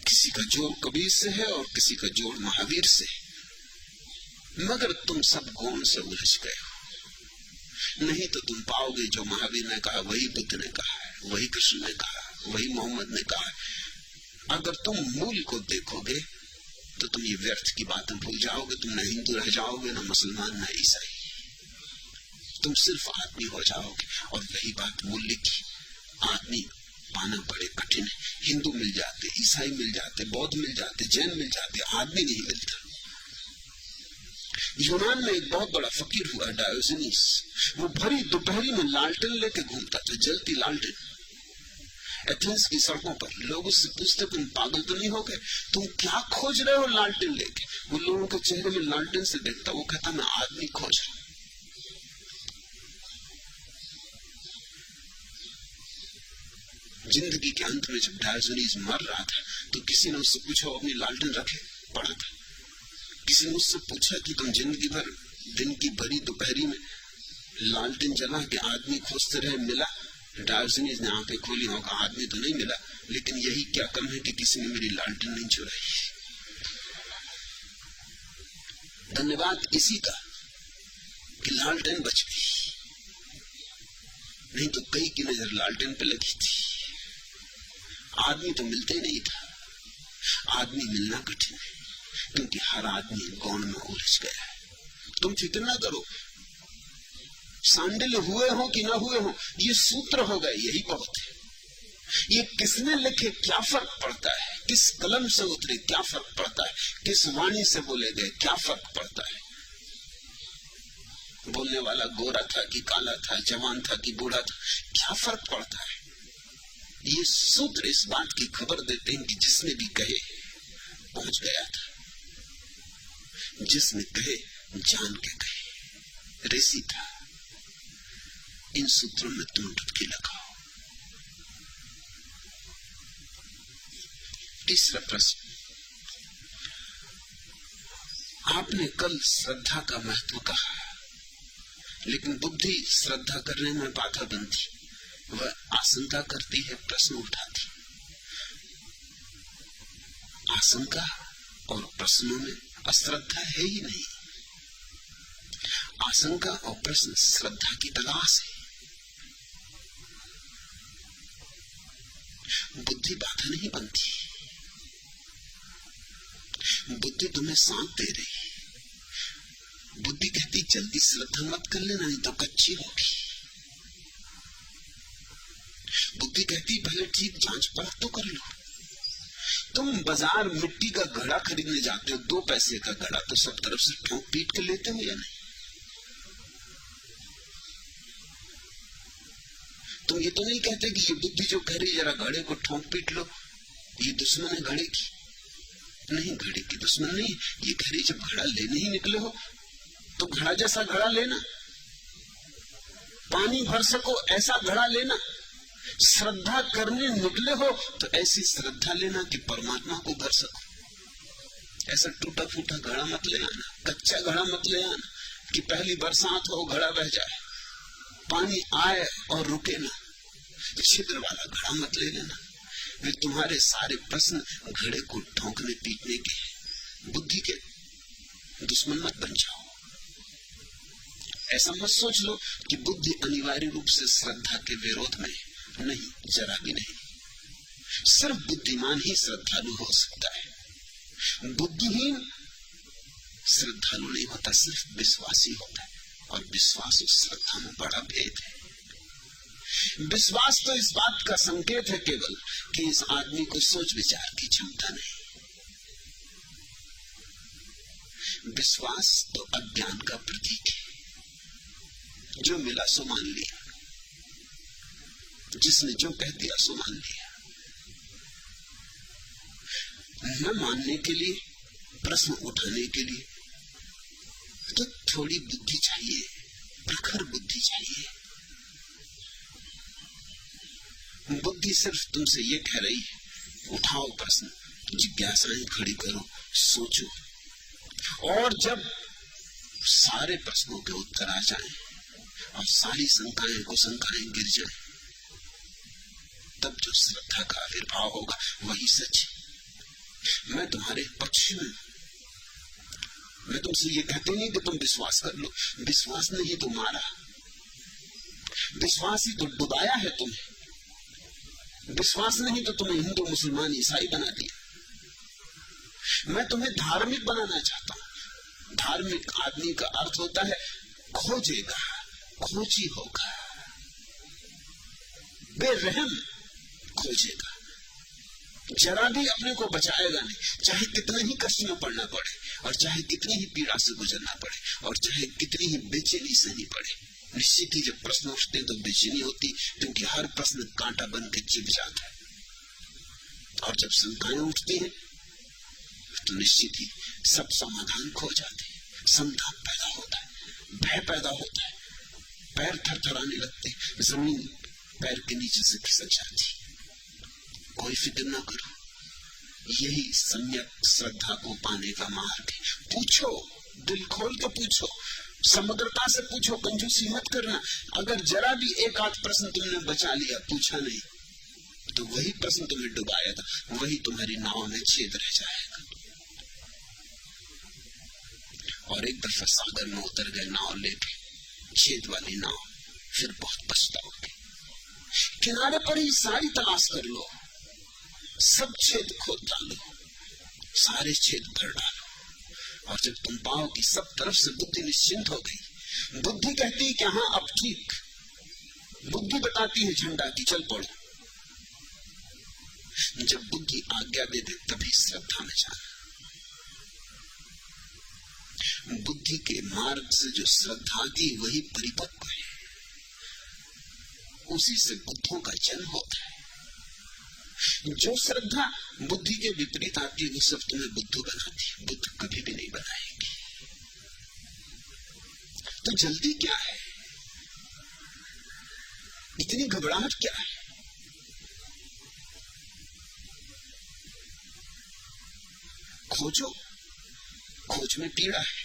किसी का जोड़ कबीर से है और किसी का जोड़ महावीर से, मगर तुम सब गौण से उलझ गए हो। नहीं तो तुम पाओगे जो महावीर ने कहा वही बुद्ध ने कहा है, वही कृष्ण ने कहा, वही मोहम्मद ने कहा है। अगर तुम मूल को देखोगे तो तुम ये व्यर्थ की बातें भूल जाओगे। तुम न हिंदू रह जाओगे, न मुसलमान, न ईसाई, तुम सिर्फ आदमी हो जाओगे। और वही बात मूल्य की, आदमी पाना बड़े कठिन है। हिंदू मिल जाते, ईसाई मिल जाते, बौद्ध मिल जाते, जैन मिल जाते, आदमी नहीं मिलता। यूनान में एक बहुत बड़ा फकीर हुआ डायोजनीस, वो भरी दोपहरी में लालटेन लेके घूमता था, जलती लालटेन, एथेंस की सड़कों पर लोग उससे पूछते तुम पागल तो नहीं हो गए, तुम क्या खोज रहे हो लालटेन लेके? वो लोगों के चेहरे में लालटेन से देखता, वो कहता मैं आदमी खोज रहा हूं। जिंदगी के अंत में जब डायोजनीज मर रहा था तो किसी ने उससे पूछा, अपनी लालटेन रखे पड़ा था। किसी ने उससे पूछा कि तुम जिंदगी भर दिन की भरी दोपहरी में लालटेन जला के आदमी खोजते रहे, मिला? डायोजनीज ने आंखें खोली, होगा आदमी तो नहीं मिला, लेकिन यही क्या कम है कि किसी ने मेरी लालटेन नहीं चुराई। धन्यवाद इसी का कि लालटेन बच गई, नहीं तो कई की नजर लालटेन पे लगी थी। आदमी तो मिलते ही नहीं था। आदमी मिलना कठिन है क्योंकि हर आदमी गौण में उलझ गया है। तुम फिक्र ना करो, सांडिल्य हुए हो कि ना हुए हो, ये सूत्र हो गए, यही बहुत है। ये किसने लिखे क्या फर्क पड़ता है, किस कलम से उतरे क्या फर्क पड़ता है, किस वाणी से बोले गए क्या फर्क पड़ता है। बोलने वाला गोरा था कि काला था, जवान था कि बूढ़ा था, क्या फर्क पड़ता है। ये सूत्र इस बात की खबर देते हैं कि जिसने भी कहे पहुंच गया था, जिसने कहे जान के कहे ऋषि था। इन सूत्रों में तुम डुबकी लगाओ। तीसरा प्रश्न, आपने कल श्रद्धा का महत्व कहा, लेकिन बुद्धि श्रद्धा करने में बाधा बनती, वह आशंका करती है, प्रश्न उठाती। आशंका और प्रश्नों में अश्रद्धा है ही नहीं। आशंका और प्रश्न श्रद्धा की तलाश है। बुद्धि बाधा नहीं बनती। बुद्धि तुम्हें साथ दे रही। बुद्धि कहती जल्दी श्रद्धा मत कर लेना, नहीं तो कच्ची होगी। बुद्धि कहती भले ठीक जांच परख तो कर लो। तुम बाजार मिट्टी का घड़ा खरीदने जाते हो, 2 पैसे का घड़ा, तो सब तरफ से ठोक पीट के लेते हो या नहीं? तुम ये तो नहीं कहते कि ये बुद्धि जो कह रही जरा घड़े को ठोक पीट लो, ये दुश्मन है घड़े की। नहीं, घड़े की दुश्मन नहीं, ये कह रही जब घड़ा लेने ही निकले हो तो घड़ा जैसा घड़ा लेना, पानी भर सको ऐसा घड़ा लेना। श्रद्धा करने निकले हो तो ऐसी श्रद्धा लेना कि परमात्मा को भर सको। ऐसा टूटा फूटा घड़ा मत ले आना, कच्चा घड़ा मत ले आना कि पहली बरसात हो घड़ा बह जाए, पानी आए और रुके ना। छिद्र वाला घड़ा मत ले लेना। वे तुम्हारे सारे प्रश्न घड़े को ठोकने पीटने के, बुद्धि के दुश्मन मत बन जाओ। ऐसा मत सोच लो कि बुद्धि अनिवार्य रूप से श्रद्धा के विरोध में, नहीं, जरा भी नहीं। सिर्फ बुद्धिमान ही श्रद्धालु हो सकता है। बुद्धिहीन श्रद्धालु नहीं होता, सिर्फ विश्वासी होता है। और विश्वास और श्रद्धा में बड़ा भेद है। विश्वास तो इस बात का संकेत है केवल कि इस आदमी को सोच विचार की क्षमता नहीं। विश्वास तो अज्ञान का प्रतीक है। जो मिला सो मान लिया, जिसने जो कह दिया सो मान लिया। न मानने के लिए, प्रश्न उठाने के लिए तो थोड़ी बुद्धि चाहिए, प्रखर बुद्धि चाहिए। बुद्धि सिर्फ तुमसे ये कह रही है उठाओ प्रश्न, जिज्ञासाएं खड़ी करो, सोचो। और जब सारे प्रश्नों के उत्तर आ जाएं और सारी शंकाएं कुशंकाएं गिर जाएं, तब जो श्रद्धा का आविर्भाव होगा वही सच है। मैं तुम्हारे पक्ष में, मैं तुमसे ये कहती नहीं कि तुम विश्वास कर लो। विश्वास ने ही तो मारा, विश्वास ही तो डुबाया है तुम्हें। विश्वास नहीं तो तुम्हें हिंदू मुसलमान ईसाई बना दिया। मैं तुम्हें धार्मिक बनाना चाहता हूं। धार्मिक आदमी का अर्थ होता है खोजेगा, खोजी होगा, बेरहम खोजेगा, जरा भी अपने को बचाएगा नहीं, चाहे कितने ही कष्ट में पड़ना पड़े, और चाहे कितनी ही पीड़ा से गुजरना पड़े, और चाहे कितनी ही बेचैनी सहनी पड़े। निश्चित ही जब प्रश्न उठते हैं तो बेचैनी होती, क्योंकि हर प्रश्न कांटा बन के चिप जाता है। और जब शंकाएं उठती हैं तो निश्चित ही सब समाधान खो जाते हैं, संताप पैदा होता है, भय पैदा होता है, पैर थरथराने लगते, जमीन पैर के नीचे से खिसक जाती। कोई फिक्र ना करो, यही सम्यक श्रद्धा को पाने का मार्ग है। पूछो, दिल खोल के पूछो, समग्रता से पूछो, कंजूसी मत करना। अगर जरा भी एक आध प्रश्न तुमने बचा लिया, पूछा नहीं, तो वही प्रश्न तुम्हें डुबाया था, वही तुम्हारी नाव में छेद रह जाएगा। और एक दफा सागर में उतर गए नाव लेके, छेद वाली नाव, फिर बहुत पछताओगे। किनारे पर ही सारी तलाश कर लो, सब छेद खोद डालो, सारे छेद भर डालो, और जब तुम पाओ कि सब तरफ से बुद्धि निश्चिंत हो गई, बुद्धि कहती है कि हाँ अब ठीक, बुद्धि बताती है झंडा की चल पड़ो। जब बुद्धि आज्ञा दे दे तभी श्रद्धा में जाना। बुद्धि के मार्ग से जो श्रद्धा की वही परिपक्व है, उसी से बुद्धों का जन्म होता है। जो श्रद्धा बुद्धि के विपरीत आती है वो सब तुम्हें बुद्धू बनाती है, बुद्ध कभी भी नहीं बनाएगी। तो जल्दी क्या है, इतनी घबराहट क्या है? खोजो, खोज में पीड़ा है,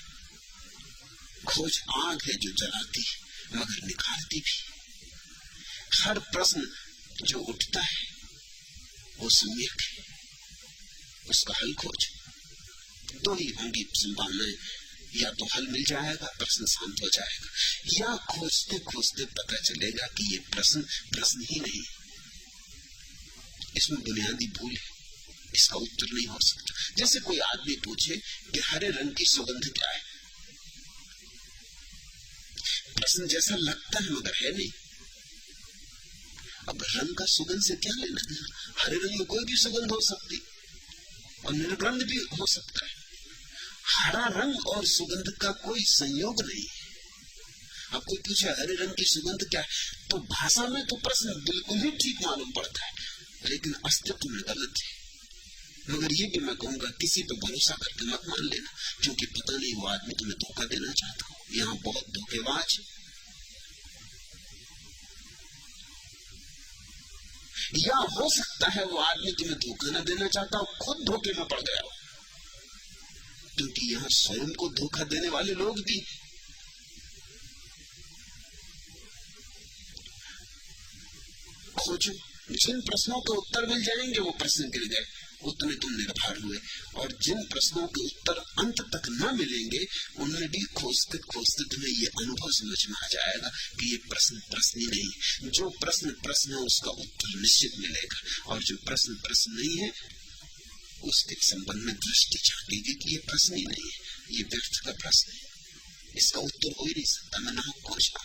खोज आग है जो जलाती मगर निखारती भी। हर प्रश्न जो उठता है वो सम्यक है, उसका हल खोज। दो ही होंगी संभावनाएं, या तो हल मिल जाएगा, प्रश्न शांत हो जाएगा, या खोजते खोजते पता चलेगा कि ये प्रश्न ही नहीं, इसमें बुनियादी भूल है, इसका उत्तर नहीं हो सकता। जैसे कोई आदमी पूछे कि हरे रंग की सुगंध क्या है, प्रश्न जैसा लगता है मगर है नहीं। अब रंग का सुगंध से क्या लेना देना? हरे रंग में कोई भी सुगंध हो सकती और निर्गंध भी हो सकता है। हरा रंग और सुगंध का कोई संयोग नहीं है। अब कोई पूछे हरे रंग की सुगंध क्या है, तो भाषा में तो प्रश्न बिल्कुल ही ठीक मालूम पड़ता है, लेकिन अस्तित्व में गलत है। मगर ये भी मैं कहूंगा, किसी पे भरोसा करके मत मान लेना, क्योंकि पता नहीं वो आदमी तुम्हें धोखा देना चाहता हो। यहाँ बहुत धोखेबाज, या हो सकता है वो आदमी तुम्हें धोखा न देना चाहता हो, खुद धोखे में पड़ गया हो, क्योंकि यहाँ स्वयं को धोखा देने वाले लोग भी। खोजो, जिन प्रश्नों के उत्तर मिल जाएंगे वो प्रश्न गिर गए, उतने तुम निर्भर हुए। और जिन प्रश्नों के उत्तर अंत तक न मिलेंगे, उनमें भी खोजते खोजते तुम्हें ये अनुभव समझ में आ जाएगा कि ये प्रश्न ही नहीं। जो प्रश्न है उसका उत्तर निश्चित मिलेगा, और जो प्रश्न नहीं है उसके संबंध में दृष्टि झांकेगी कि ये प्रश्न ही नहीं है, ये व्यर्थ का प्रश्न है, इसका उत्तर हो ही नहीं सकता, मैं ना खोजा।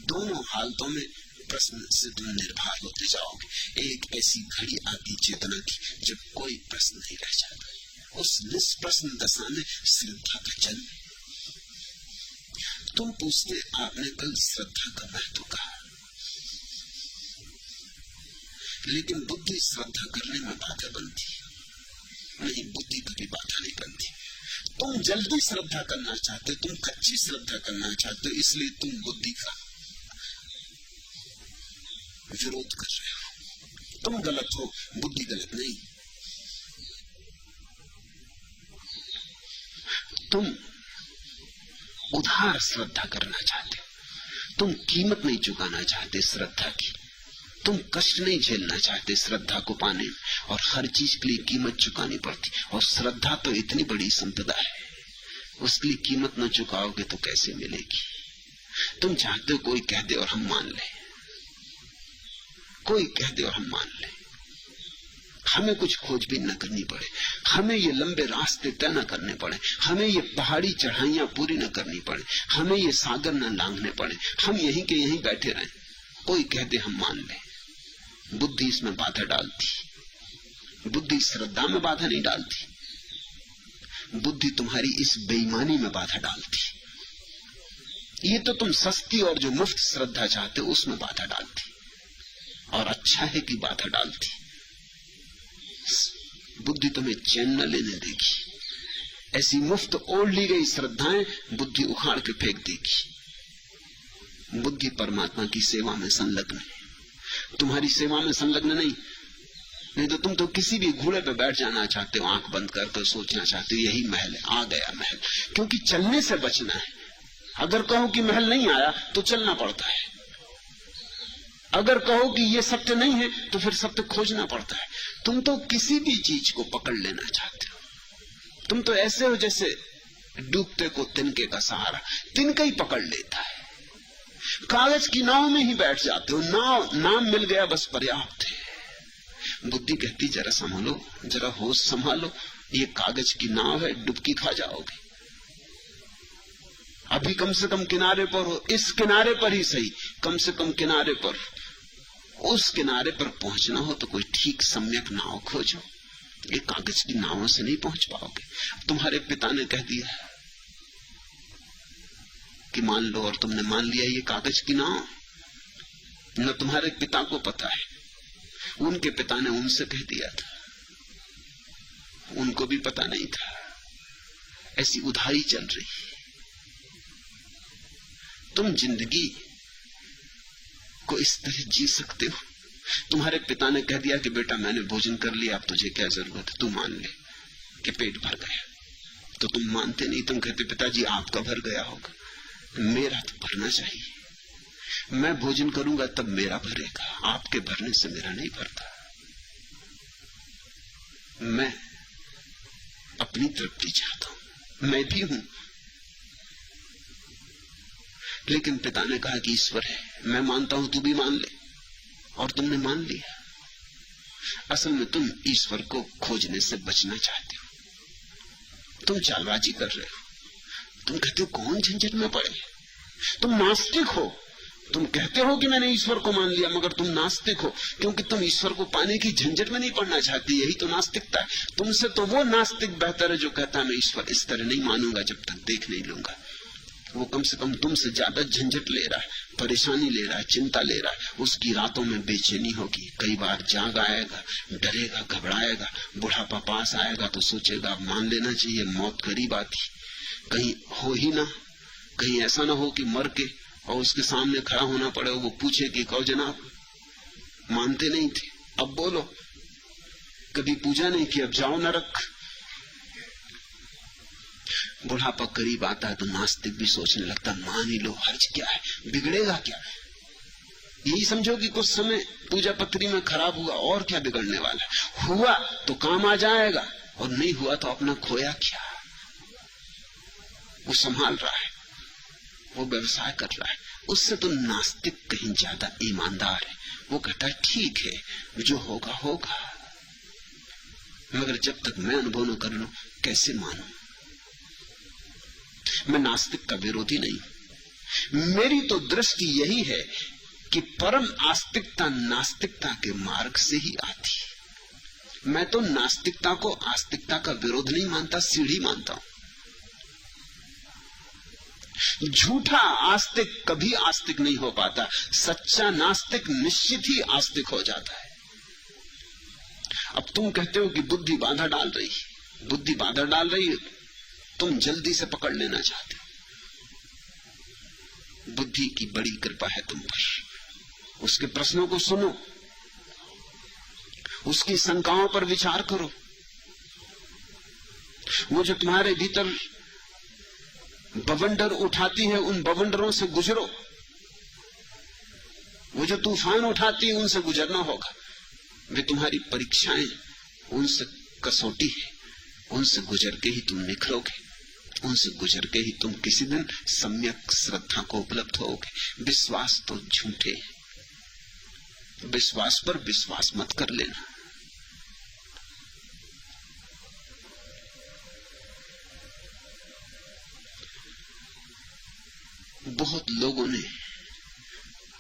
दोनों हालतों में प्रश्न से तुम निर्भर होते जाओगे। एक ऐसी घड़ी आती चेतना की जब कोई प्रश्न नहीं रह जाता, उस निष्प्रश्न दशा में श्रद्धा का जन्म। तुम पूछते आपने कल श्रद्धा का महत्व कहा, लेकिन बुद्धि श्रद्धा करने में बाधा बनती नहीं, बुद्धि कभी बाधा नहीं बनती। तुम जल्दी श्रद्धा करना चाहते, तुम कच्ची श्रद्धा करना चाहते, इसलिए तुम बुद्धि का विरोध कर रहे हो। तुम गलत हो, बुद्धि गलत नहीं। तुम उधार श्रद्धा करना चाहते हो, तुम कीमत नहीं चुकाना चाहते श्रद्धा की, तुम कष्ट नहीं झेलना चाहते श्रद्धा को पाने में, और हर चीज के लिए कीमत चुकानी पड़ती। और श्रद्धा तो इतनी बड़ी संपदा है, उसके लिए कीमत न चुकाओगे तो कैसे मिलेगी? तुम चाहते हो कोई कह दे और हम मान ले, कोई कह दे और हम मान ले, हमें कुछ खोजबीन न करनी पड़े, हमें ये लंबे रास्ते तय न करने पड़े, हमें ये पहाड़ी चढ़ाइयां पूरी न करनी पड़े, हमें ये सागर न लांघने पड़े, हम यहीं के यहीं बैठे रहें, कोई कह दे हम मान ले। बुद्धि इसमें बाधा डालती, बुद्धि श्रद्धा में बाधा नहीं डालती, बुद्धि तुम्हारी इस बेईमानी में बाधा डालती ये तो तुम सस्ती और जो मुफ्त श्रद्धा चाहते हो उसमें बाधा डालती, और अच्छा है कि बाधा डालती। बुद्धि तुम्हें चैन न लेने देगी। ऐसी मुफ्त ओढ़ ली गई श्रद्धाएं बुद्धि उखाड़ के फेंक देगी। बुद्धि परमात्मा की सेवा में संलग्न है, तुम्हारी सेवा में संलग्न नहीं तो तुम तो किसी भी घोड़े पर बैठ जाना चाहते हो, आंख बंद करके सोचना चाहते हो यही महल है, आ गया महल। क्योंकि चलने से बचना है। अगर कहो कि महल नहीं आया तो चलना पड़ता है, अगर कहो कि ये सत्य नहीं है तो फिर सत्य खोजना पड़ता है। तुम तो किसी भी चीज को पकड़ लेना चाहते हो। तुम तो ऐसे हो जैसे डूबते को तिनके का सहारा, तिनका ही पकड़ लेता है। कागज की नाव में ही बैठ जाते हो, नाम मिल गया बस पर्याप्त है। बुद्धि कहती जरा संभालो, जरा होश संभालो, ये कागज की नाव है, डुबकी खा जाओगे। अभी कम से कम किनारे पर हो, इस किनारे पर ही सही, कम से कम किनारे पर। उस किनारे पर पहुंचना हो तो कोई ठीक सम्यक नाव खोजो। ये कागज की नावों से नहीं पहुंच पाओगे। तुम्हारे पिता ने कह दिया कि मान लो, और तुमने मान लिया ये कागज की नाव। न तुम्हारे पिता को पता है, उनके पिता ने उनसे कह दिया था, उनको भी पता नहीं था। ऐसी उधारी चल रही। तुम जिंदगी को इस तरह जी सकते हो। तुम्हारे पिता ने कह दिया कि बेटा मैंने भोजन कर लिया, अब तुझे क्या जरूरत है, तू मान ले कि पेट भर गया। तो तुम मानते नहीं, तुम कहते पिताजी आपका भर गया होगा, मेरा तो भरना चाहिए। मैं भोजन करूंगा तब मेरा भरेगा, आपके भरने से मेरा नहीं भरता। मैं अपनी तृप्ति चाहता हूं, मैं भी हूं। लेकिन पिता ने कहा कि ईश्वर है, मैं मानता हूं, तू भी मान ले। और तुमने मान लिया। असल में तुम ईश्वर को खोजने से बचना चाहते हो। तुम चालबाजी कर रहे हो। तुम कहते हो कौन झंझट में पड़े। तुम नास्तिक हो। तुम कहते हो कि मैंने ईश्वर को मान लिया, मगर तुम नास्तिक हो, क्योंकि तुम ईश्वर को पाने की झंझट में नहीं पड़ना चाहती। यही तो नास्तिकता है। तुमसे तो वो नास्तिक बेहतर है जो कहता है मैं ईश्वर इस तरह नहीं मानूंगा जब तक देख नहीं लूंगा। वो कम से कम तुमसे ज्यादा झंझट ले रहा है, परेशानी ले रहा है, चिंता ले रहा है। उसकी रातों में बेचैनी होगी, कई बार जाग आएगा, डरेगा, घबराएगा। बुढ़ापा पास आएगा तो सोचेगा अब मान लेना चाहिए, मौत करीब आती, कहीं हो ही ना, कहीं ऐसा ना हो कि मर के और उसके सामने खड़ा होना पड़े, वो पूछे कि कहो जनाब मानते नहीं थे, अब बोलो, कभी पूजा नहीं की, अब जाओ नरक। बुढ़ापा करीब आता है तो नास्तिक भी सोचने लगता मान ही लो, हर्ज क्या है, बिगड़ेगा क्या। यही समझो कि कुछ समय पूजा पत्री में खराब हुआ, और क्या बिगड़ने वाला है। हुआ तो काम आ जाएगा, और नहीं हुआ तो अपना खोया क्या। वो संभाल रहा है, वो व्यवसाय कर रहा है। उससे तो नास्तिक कहीं ज्यादा ईमानदार है। वो कहता है ठीक है, जो होगा होगा, मगर जब तक मैं अनुभव न कर लूं कैसे मानूं। मैं नास्तिक का विरोधी नहीं। मेरी तो दृष्टि यही है कि परम आस्तिकता नास्तिकता के मार्ग से ही आती। मैं तो नास्तिकता को आस्तिकता का विरोध नहीं मानता, सीढ़ी मानता हूं। झूठा आस्तिक कभी आस्तिक नहीं हो पाता, सच्चा नास्तिक निश्चित ही आस्तिक हो जाता है। अब तुम कहते हो कि बुद्धि बाधा डाल रही, बुद्धि बाधा डाल रही है, तुम जल्दी से पकड़ लेना चाहते हो। बुद्धि की बड़ी कृपा है तुम पर। उसके प्रश्नों को सुनो, उसकी शंकाओं पर विचार करो। वो जो तुम्हारे भीतर बवंडर उठाती है, उन बवंडरों से गुजरो। वो जो तूफान उठाती है, उनसे गुजरना होगा। वे तुम्हारी परीक्षाएं, उनसे कसौटी है, उनसे गुजर के ही तुम निखरोगे। उनसे गुजर के ही तुम किसी दिन सम्यक श्रद्धा को उपलब्ध होगे। विश्वास तो झूठे, विश्वास पर विश्वास मत कर लेना। बहुत लोगों ने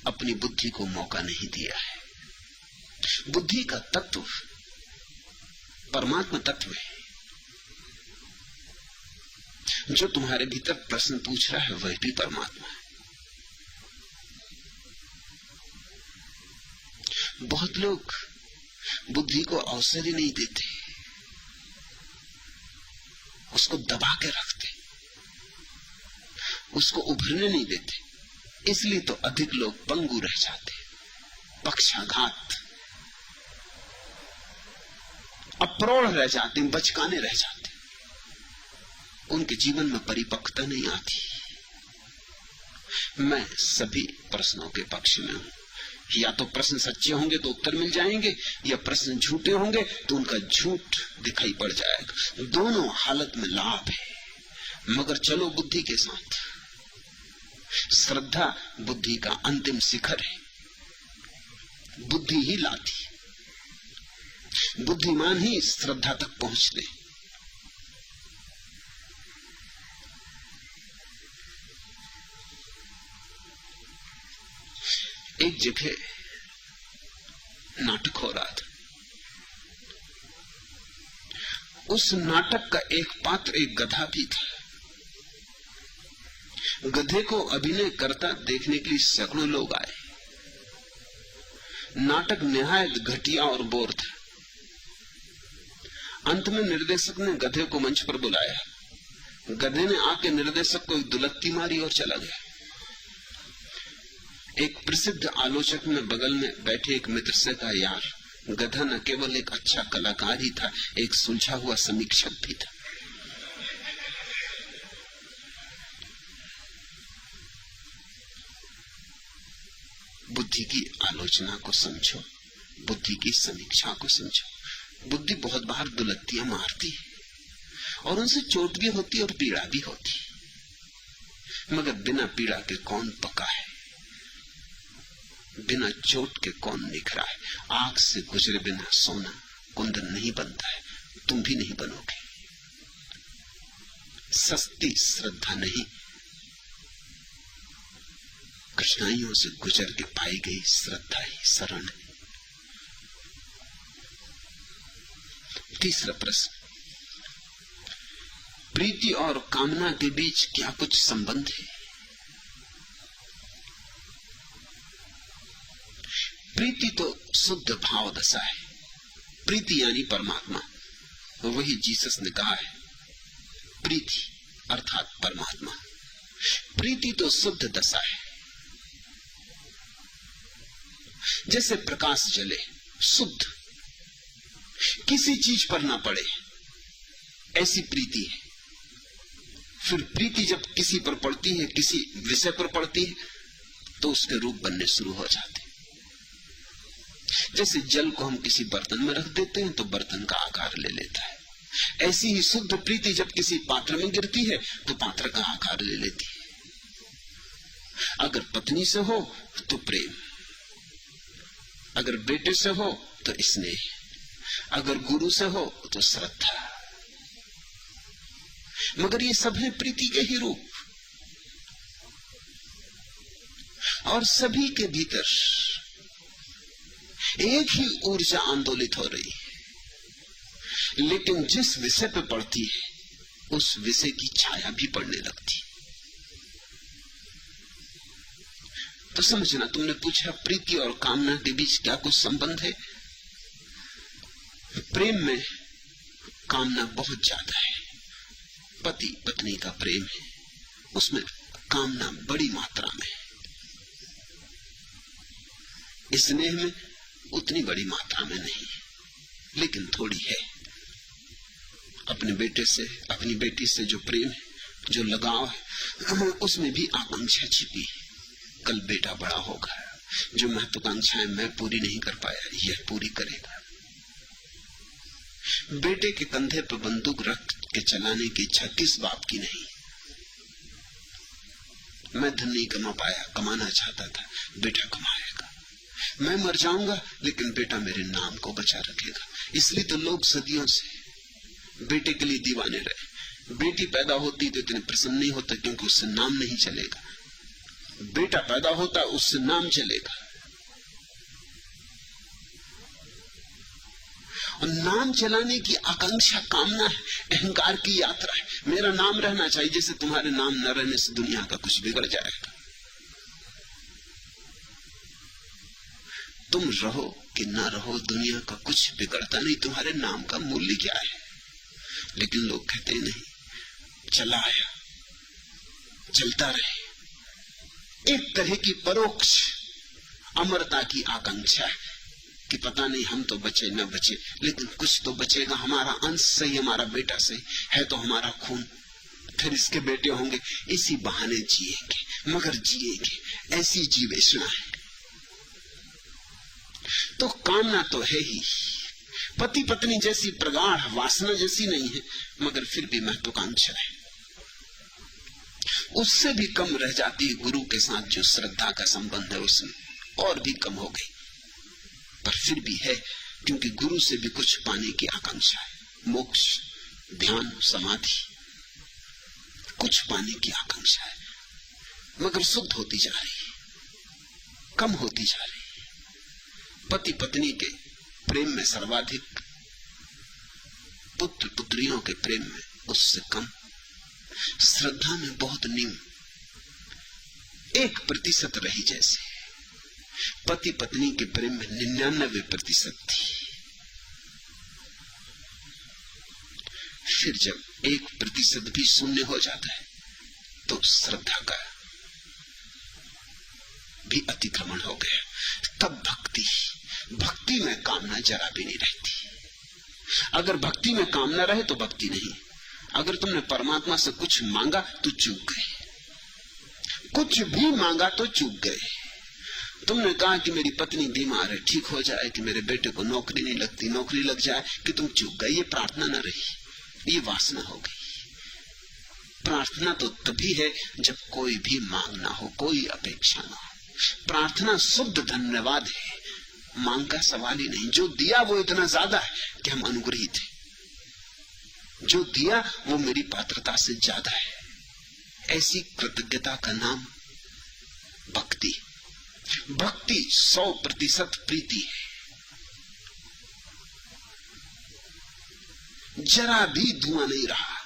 अपनी बुद्धि को मौका नहीं दिया है। बुद्धि का तत्व परमात्मा तत्व है। जो तुम्हारे भीतर प्रश्न पूछ रहा है वह भी परमात्मा है। बहुत लोग बुद्धि को अवसर ही नहीं देते, उसको दबा के रखते, उसको उभरने नहीं देते। इसलिए तो अधिक लोग पंगु रह जाते, पक्षाघात, अप्रोढ़ रह जाते, बचकाने रह जाते, उनके जीवन में परिपक्वता नहीं आती। मैं सभी प्रश्नों के पक्ष में हूं। या तो प्रश्न सच्चे होंगे तो उत्तर मिल जाएंगे, या प्रश्न झूठे होंगे तो उनका झूठ दिखाई पड़ जाएगा। दोनों हालत में लाभ है, मगर चलो बुद्धि के साथ। श्रद्धा बुद्धि का अंतिम शिखर है, बुद्धि ही लाती, बुद्धिमान ही श्रद्धा तक पहुंचते। एक जगह नाटक हो रहा था। उस नाटक का एक पात्र एक गधा भी था। गधे को अभिनय करता देखने के लिए सैकड़ों लोग आए। नाटक निहायत घटिया और बोर था। अंत में निर्देशक ने गधे को मंच पर बुलाया। गधे ने आके निर्देशक को एक दुलत्ती मारी और चला गया। एक प्रसिद्ध आलोचक ने बगल में बैठे एक मित्र से कहा, यार, गधा न केवल एक अच्छा कलाकार ही था, एक सुलझा हुआ समीक्षक भी था। बुद्धि की आलोचना को समझो, बुद्धि की समीक्षा को समझो। बुद्धि बहुत बार दुलत्तियां मारती है और उनसे चोट भी होती और पीड़ा भी होती, मगर बिना पीड़ा के कौन पका है, बिना चोट के कौन निखरा है। आग से गुजरे बिना सोना कुंदन नहीं बनता है, तुम भी नहीं बनोगे। सस्ती श्रद्धा नहीं, कठिनाइयों से गुजर के पाई गई श्रद्धा ही शरण है। तीसरा प्रश्न, प्रीति और कामना के बीच क्या कुछ संबंध है? प्रीति तो शुद्ध भाव दशा है। प्रीति यानी परमात्मा, वही जीसस ने कहा है, प्रीति अर्थात परमात्मा। प्रीति तो शुद्ध दशा है, जैसे प्रकाश जले, शुद्ध, किसी चीज पर ना पड़े, ऐसी प्रीति है। फिर प्रीति जब किसी पर पड़ती है, किसी विषय पर पड़ती है, तो उसके रूप बनने शुरू हो जाते। जैसे जल को हम किसी बर्तन में रख देते हैं तो बर्तन का आकार ले लेता है, ऐसी ही शुद्ध प्रीति जब किसी पात्र में गिरती है तो पात्र का आकार ले लेती है। अगर पत्नी से हो तो प्रेम, अगर बेटे से हो तो स्नेह, अगर गुरु से हो तो श्रद्धा। मगर ये सब है प्रीति के ही रूप, और सभी के भीतर एक ही ऊर्जा आंदोलित हो रही है, लेकिन जिस विषय पे पड़ती है उस विषय की छाया भी पड़ने लगती। तो समझना, तुमने पूछा प्रीति और कामना के बीच क्या कुछ संबंध है। प्रेम में कामना बहुत ज्यादा है, पति पत्नी का प्रेम है, उसमें कामना बड़ी मात्रा में है। स्नेह में उतनी बड़ी मात्रा में नहीं, लेकिन थोड़ी है। अपने बेटे से, अपनी बेटी से जो प्रेम है, जो लगाव है, उसमें भी आकांक्षा छिपी है। कल बेटा बड़ा होगा, जो महत्वाकांक्षाएं मैं पूरी नहीं कर पाया, यह पूरी करेगा। बेटे के कंधे पर बंदूक रख के चलाने की इच्छा किस बाप की नहीं। मैं धन नहीं कमा पाया, कमाना चाहता था, बेटा कमाएगा। मैं मर जाऊंगा लेकिन बेटा मेरे नाम को बचा रखेगा। इसलिए तो लोग सदियों से बेटे के लिए दीवाने रहे। बेटी पैदा होती तो इतने प्रसन्न नहीं होता, क्योंकि उससे नाम नहीं चलेगा। बेटा पैदा होता उससे नाम चलेगा, और नाम चलाने की आकांक्षा कामना है, अहंकार की यात्रा है। मेरा नाम रहना चाहिए, जैसे तुम्हारे नाम न रहने से दुनिया का कुछ बिगड़ जाएगा। तुम रहो कि ना रहो, दुनिया का कुछ बिगड़ता नहीं, तुम्हारे नाम का मूल्य क्या है। लेकिन लोग कहते नहीं, चला आया चलता रहे। एक तरह की परोक्ष अमरता की आकांक्षा है कि पता नहीं हम तो बचे न बचे, लेकिन कुछ तो बचेगा, हमारा अंश सही, हमारा बेटा सही है तो हमारा खून, फिर इसके बेटे होंगे, इसी बहाने जिएंगे, मगर जिएंगे, ऐसी जीवेशना है। तो कामना तो है ही, पति पत्नी जैसी प्रगाढ़ वासना जैसी नहीं है, मगर फिर भी महत्वाकांक्षा है। उससे भी कम रह जाती है गुरु के साथ जो श्रद्धा का संबंध है, उसमें और भी कम हो गई, पर फिर भी है, क्योंकि गुरु से भी कुछ पाने की आकांक्षा है। मोक्ष, ध्यान, समाधि, कुछ पाने की आकांक्षा है, मगर शुद्ध होती जा रही, कम होती जा रही। पति पत्नी के प्रेम में सर्वाधिक, पुत्र पुत्रियों के प्रेम में उससे कम, श्रद्धा में बहुत निम्न, 1% रही जैसे। पति पत्नी के प्रेम में 99% थी। फिर जब 1% भी शून्य हो जाता है तो श्रद्धा का भी अतिक्रमण हो गया। तब भक्ति में कामना जरा भी नहीं रहती। अगर भक्ति में कामना रहे तो भक्ति नहीं। अगर तुमने परमात्मा से कुछ मांगा तो चूक गए, कुछ भी मांगा तो चूक गए। तुमने कहा कि मेरी पत्नी बीमार है, ठीक हो जाए, कि मेरे बेटे को नौकरी नहीं लगती, नौकरी लग जाए, कि तुम चूक गए। ये प्रार्थना न रही, ये वासना हो गई। प्रार्थना तो तभी है जब कोई भी मांग ना हो, कोई अपेक्षा ना हो। प्रार्थना शुद्ध धन्यवाद है, मांग का सवाल ही नहीं। जो दिया वो इतना ज्यादा है कि हम अनुग्रहित हैं। जो दिया वो मेरी पात्रता से ज्यादा है। ऐसी कृतज्ञता का नाम भक्ति। भक्ति 100% प्रीति है। जरा भी धुआं नहीं रहा।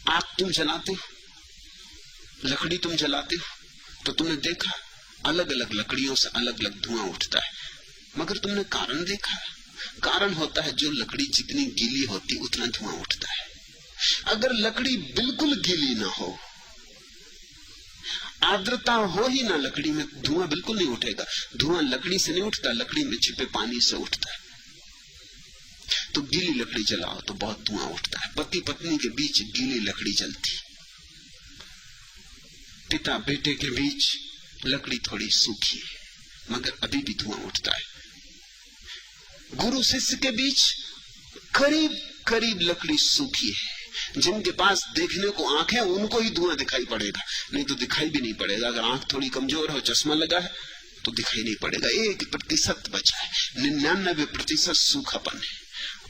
आग तुम जलाते हो, लकड़ी तुम जलाते हो, तो तुमने देखा अलग अलग लकड़ियों से अलग अलग धुआं उठता है, मगर तुमने कारण देखा? कारण होता है जो लकड़ी जितनी गीली होती उतना धुआं उठता है। अगर लकड़ी बिल्कुल गीली ना हो, आर्द्रता हो ही ना लकड़ी में, धुआं बिल्कुल नहीं उठेगा। धुआं लकड़ी से नहीं उठता, लकड़ी में छिपे पानी से उठता है। तो गीली लकड़ी जलाओ तो बहुत धुआं उठता है। पति पत्नी के बीच गीली लकड़ी जलती, पिता बेटे के बीच लकड़ी थोड़ी सूखी है, मगर अभी भी धुआं उठता है। गुरु शिष्य के बीच करीब करीब लकड़ी सूखी है। जिनके पास देखने को आंख है उनको ही धुआं दिखाई पड़ेगा, नहीं तो दिखाई भी नहीं पड़ेगा। अगर आंख थोड़ी कमजोर हो, चश्मा लगा है, तो दिखाई नहीं पड़ेगा। 1% बचा है, 99% सूखापन है।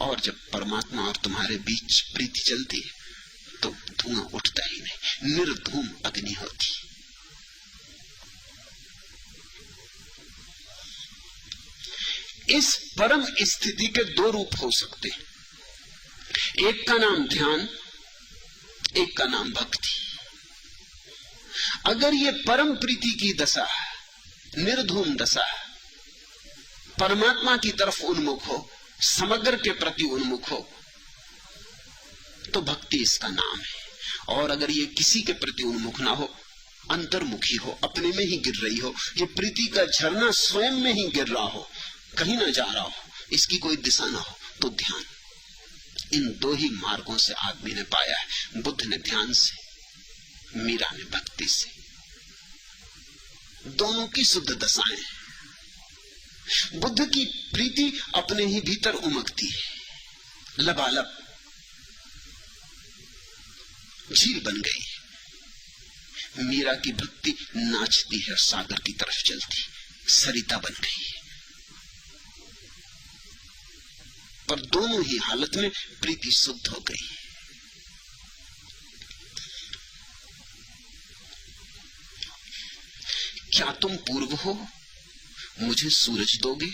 और जब परमात्मा और तुम्हारे बीच प्रीति चलती है तो धुआं उठता ही नहीं, निर्धूम अग्नि होती। इस परम स्थिति के 2 रूप हो सकते हैं। एक का नाम ध्यान, एक का नाम भक्ति। अगर ये परम प्रीति की दशा, निर्धूम दशा, परमात्मा की तरफ उन्मुख हो, समग्र के प्रति उन्मुख हो, तो भक्ति इसका नाम है। और अगर ये किसी के प्रति उन्मुख ना हो, अंतर्मुखी हो, अपने में ही गिर रही हो, ये प्रीति का झरना स्वयं में ही गिर रहा हो, कहीं ना जा रहा हो, इसकी कोई दिशा ना हो, तो ध्यान। इन 2 ही मार्गों से आदमी ने पाया है। बुद्ध ने ध्यान से, मीरा ने भक्ति से। दोनों की शुद्ध दशाएं। बुद्ध की प्रीति अपने ही भीतर उमगती है, लबालब झील बन गई। मीरा की भक्ति नाचती है, सागर की तरफ चलती, सरिता बन गई है। पर दोनों ही हालत में प्रीति शुद्ध हो गई। क्या तुम पूर्व हो, मुझे सूरज दोगे?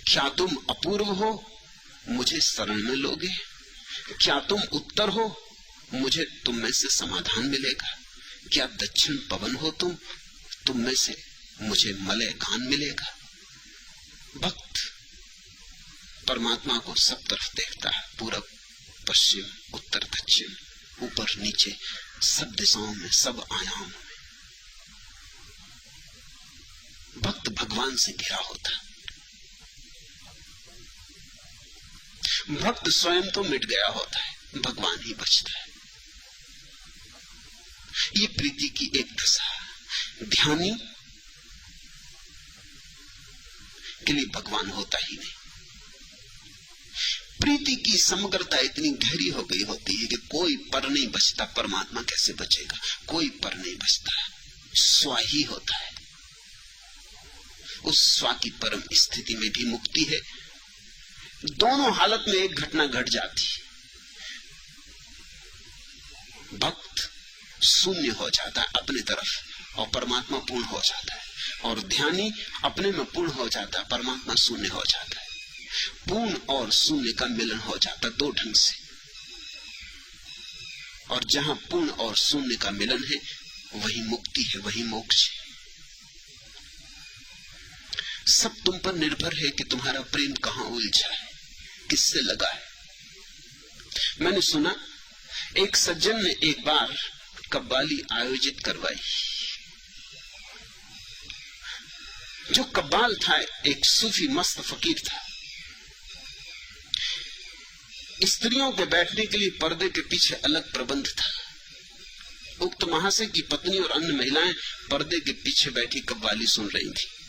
क्या तुम अपूर्व हो, मुझे शरण में लोगे? क्या तुम उत्तर हो, मुझे तुम में से समाधान मिलेगा? क्या दक्षिण पवन हो तुम में से मुझे मलय कान मिलेगा। भक्त परमात्मा को सब तरफ देखता है, पूरब पश्चिम उत्तर दक्षिण ऊपर नीचे सब दिशाओं में सब आयामों में। भक्त भगवान से घिरा होता। भक्त स्वयं तो मिट गया होता है, भगवान ही बचता है। ये प्रीति की एक दशा। ध्यानी के लिए भगवान होता ही नहीं। प्रीति की समग्रता इतनी गहरी हो गई होती है कि कोई पर नहीं बचता। परमात्मा कैसे बचेगा? कोई पर नहीं बचता, स्व ही होता है। उस स्व की परम स्थिति में भी मुक्ति है। दोनों हालत में एक घटना घट जाती है। भक्त शून्य हो जाता है अपने तरफ और परमात्मा पूर्ण हो जाता है, और ध्यानी अपने में पूर्ण हो जाता है, परमात्मा शून्य हो जाता है। पूर्ण और शून्य का मिलन हो जाता है दो ढंग से, और जहां पूर्ण और शून्य का मिलन है वही मुक्ति है, वही मोक्ष है। सब तुम पर निर्भर है कि तुम्हारा प्रेम कहां उलझा है, किससे लगा है। मैंने सुना एक सज्जन ने एक बार कव्वाली आयोजित करवाई। जो कव्वाल था एक सूफी मस्त फकीर था। स्त्रियों के बैठने के लिए पर्दे के पीछे अलग प्रबंध था। उक्त महाशय की पत्नी और अन्य महिलाएं पर्दे के पीछे बैठी कव्वाली सुन रही थी।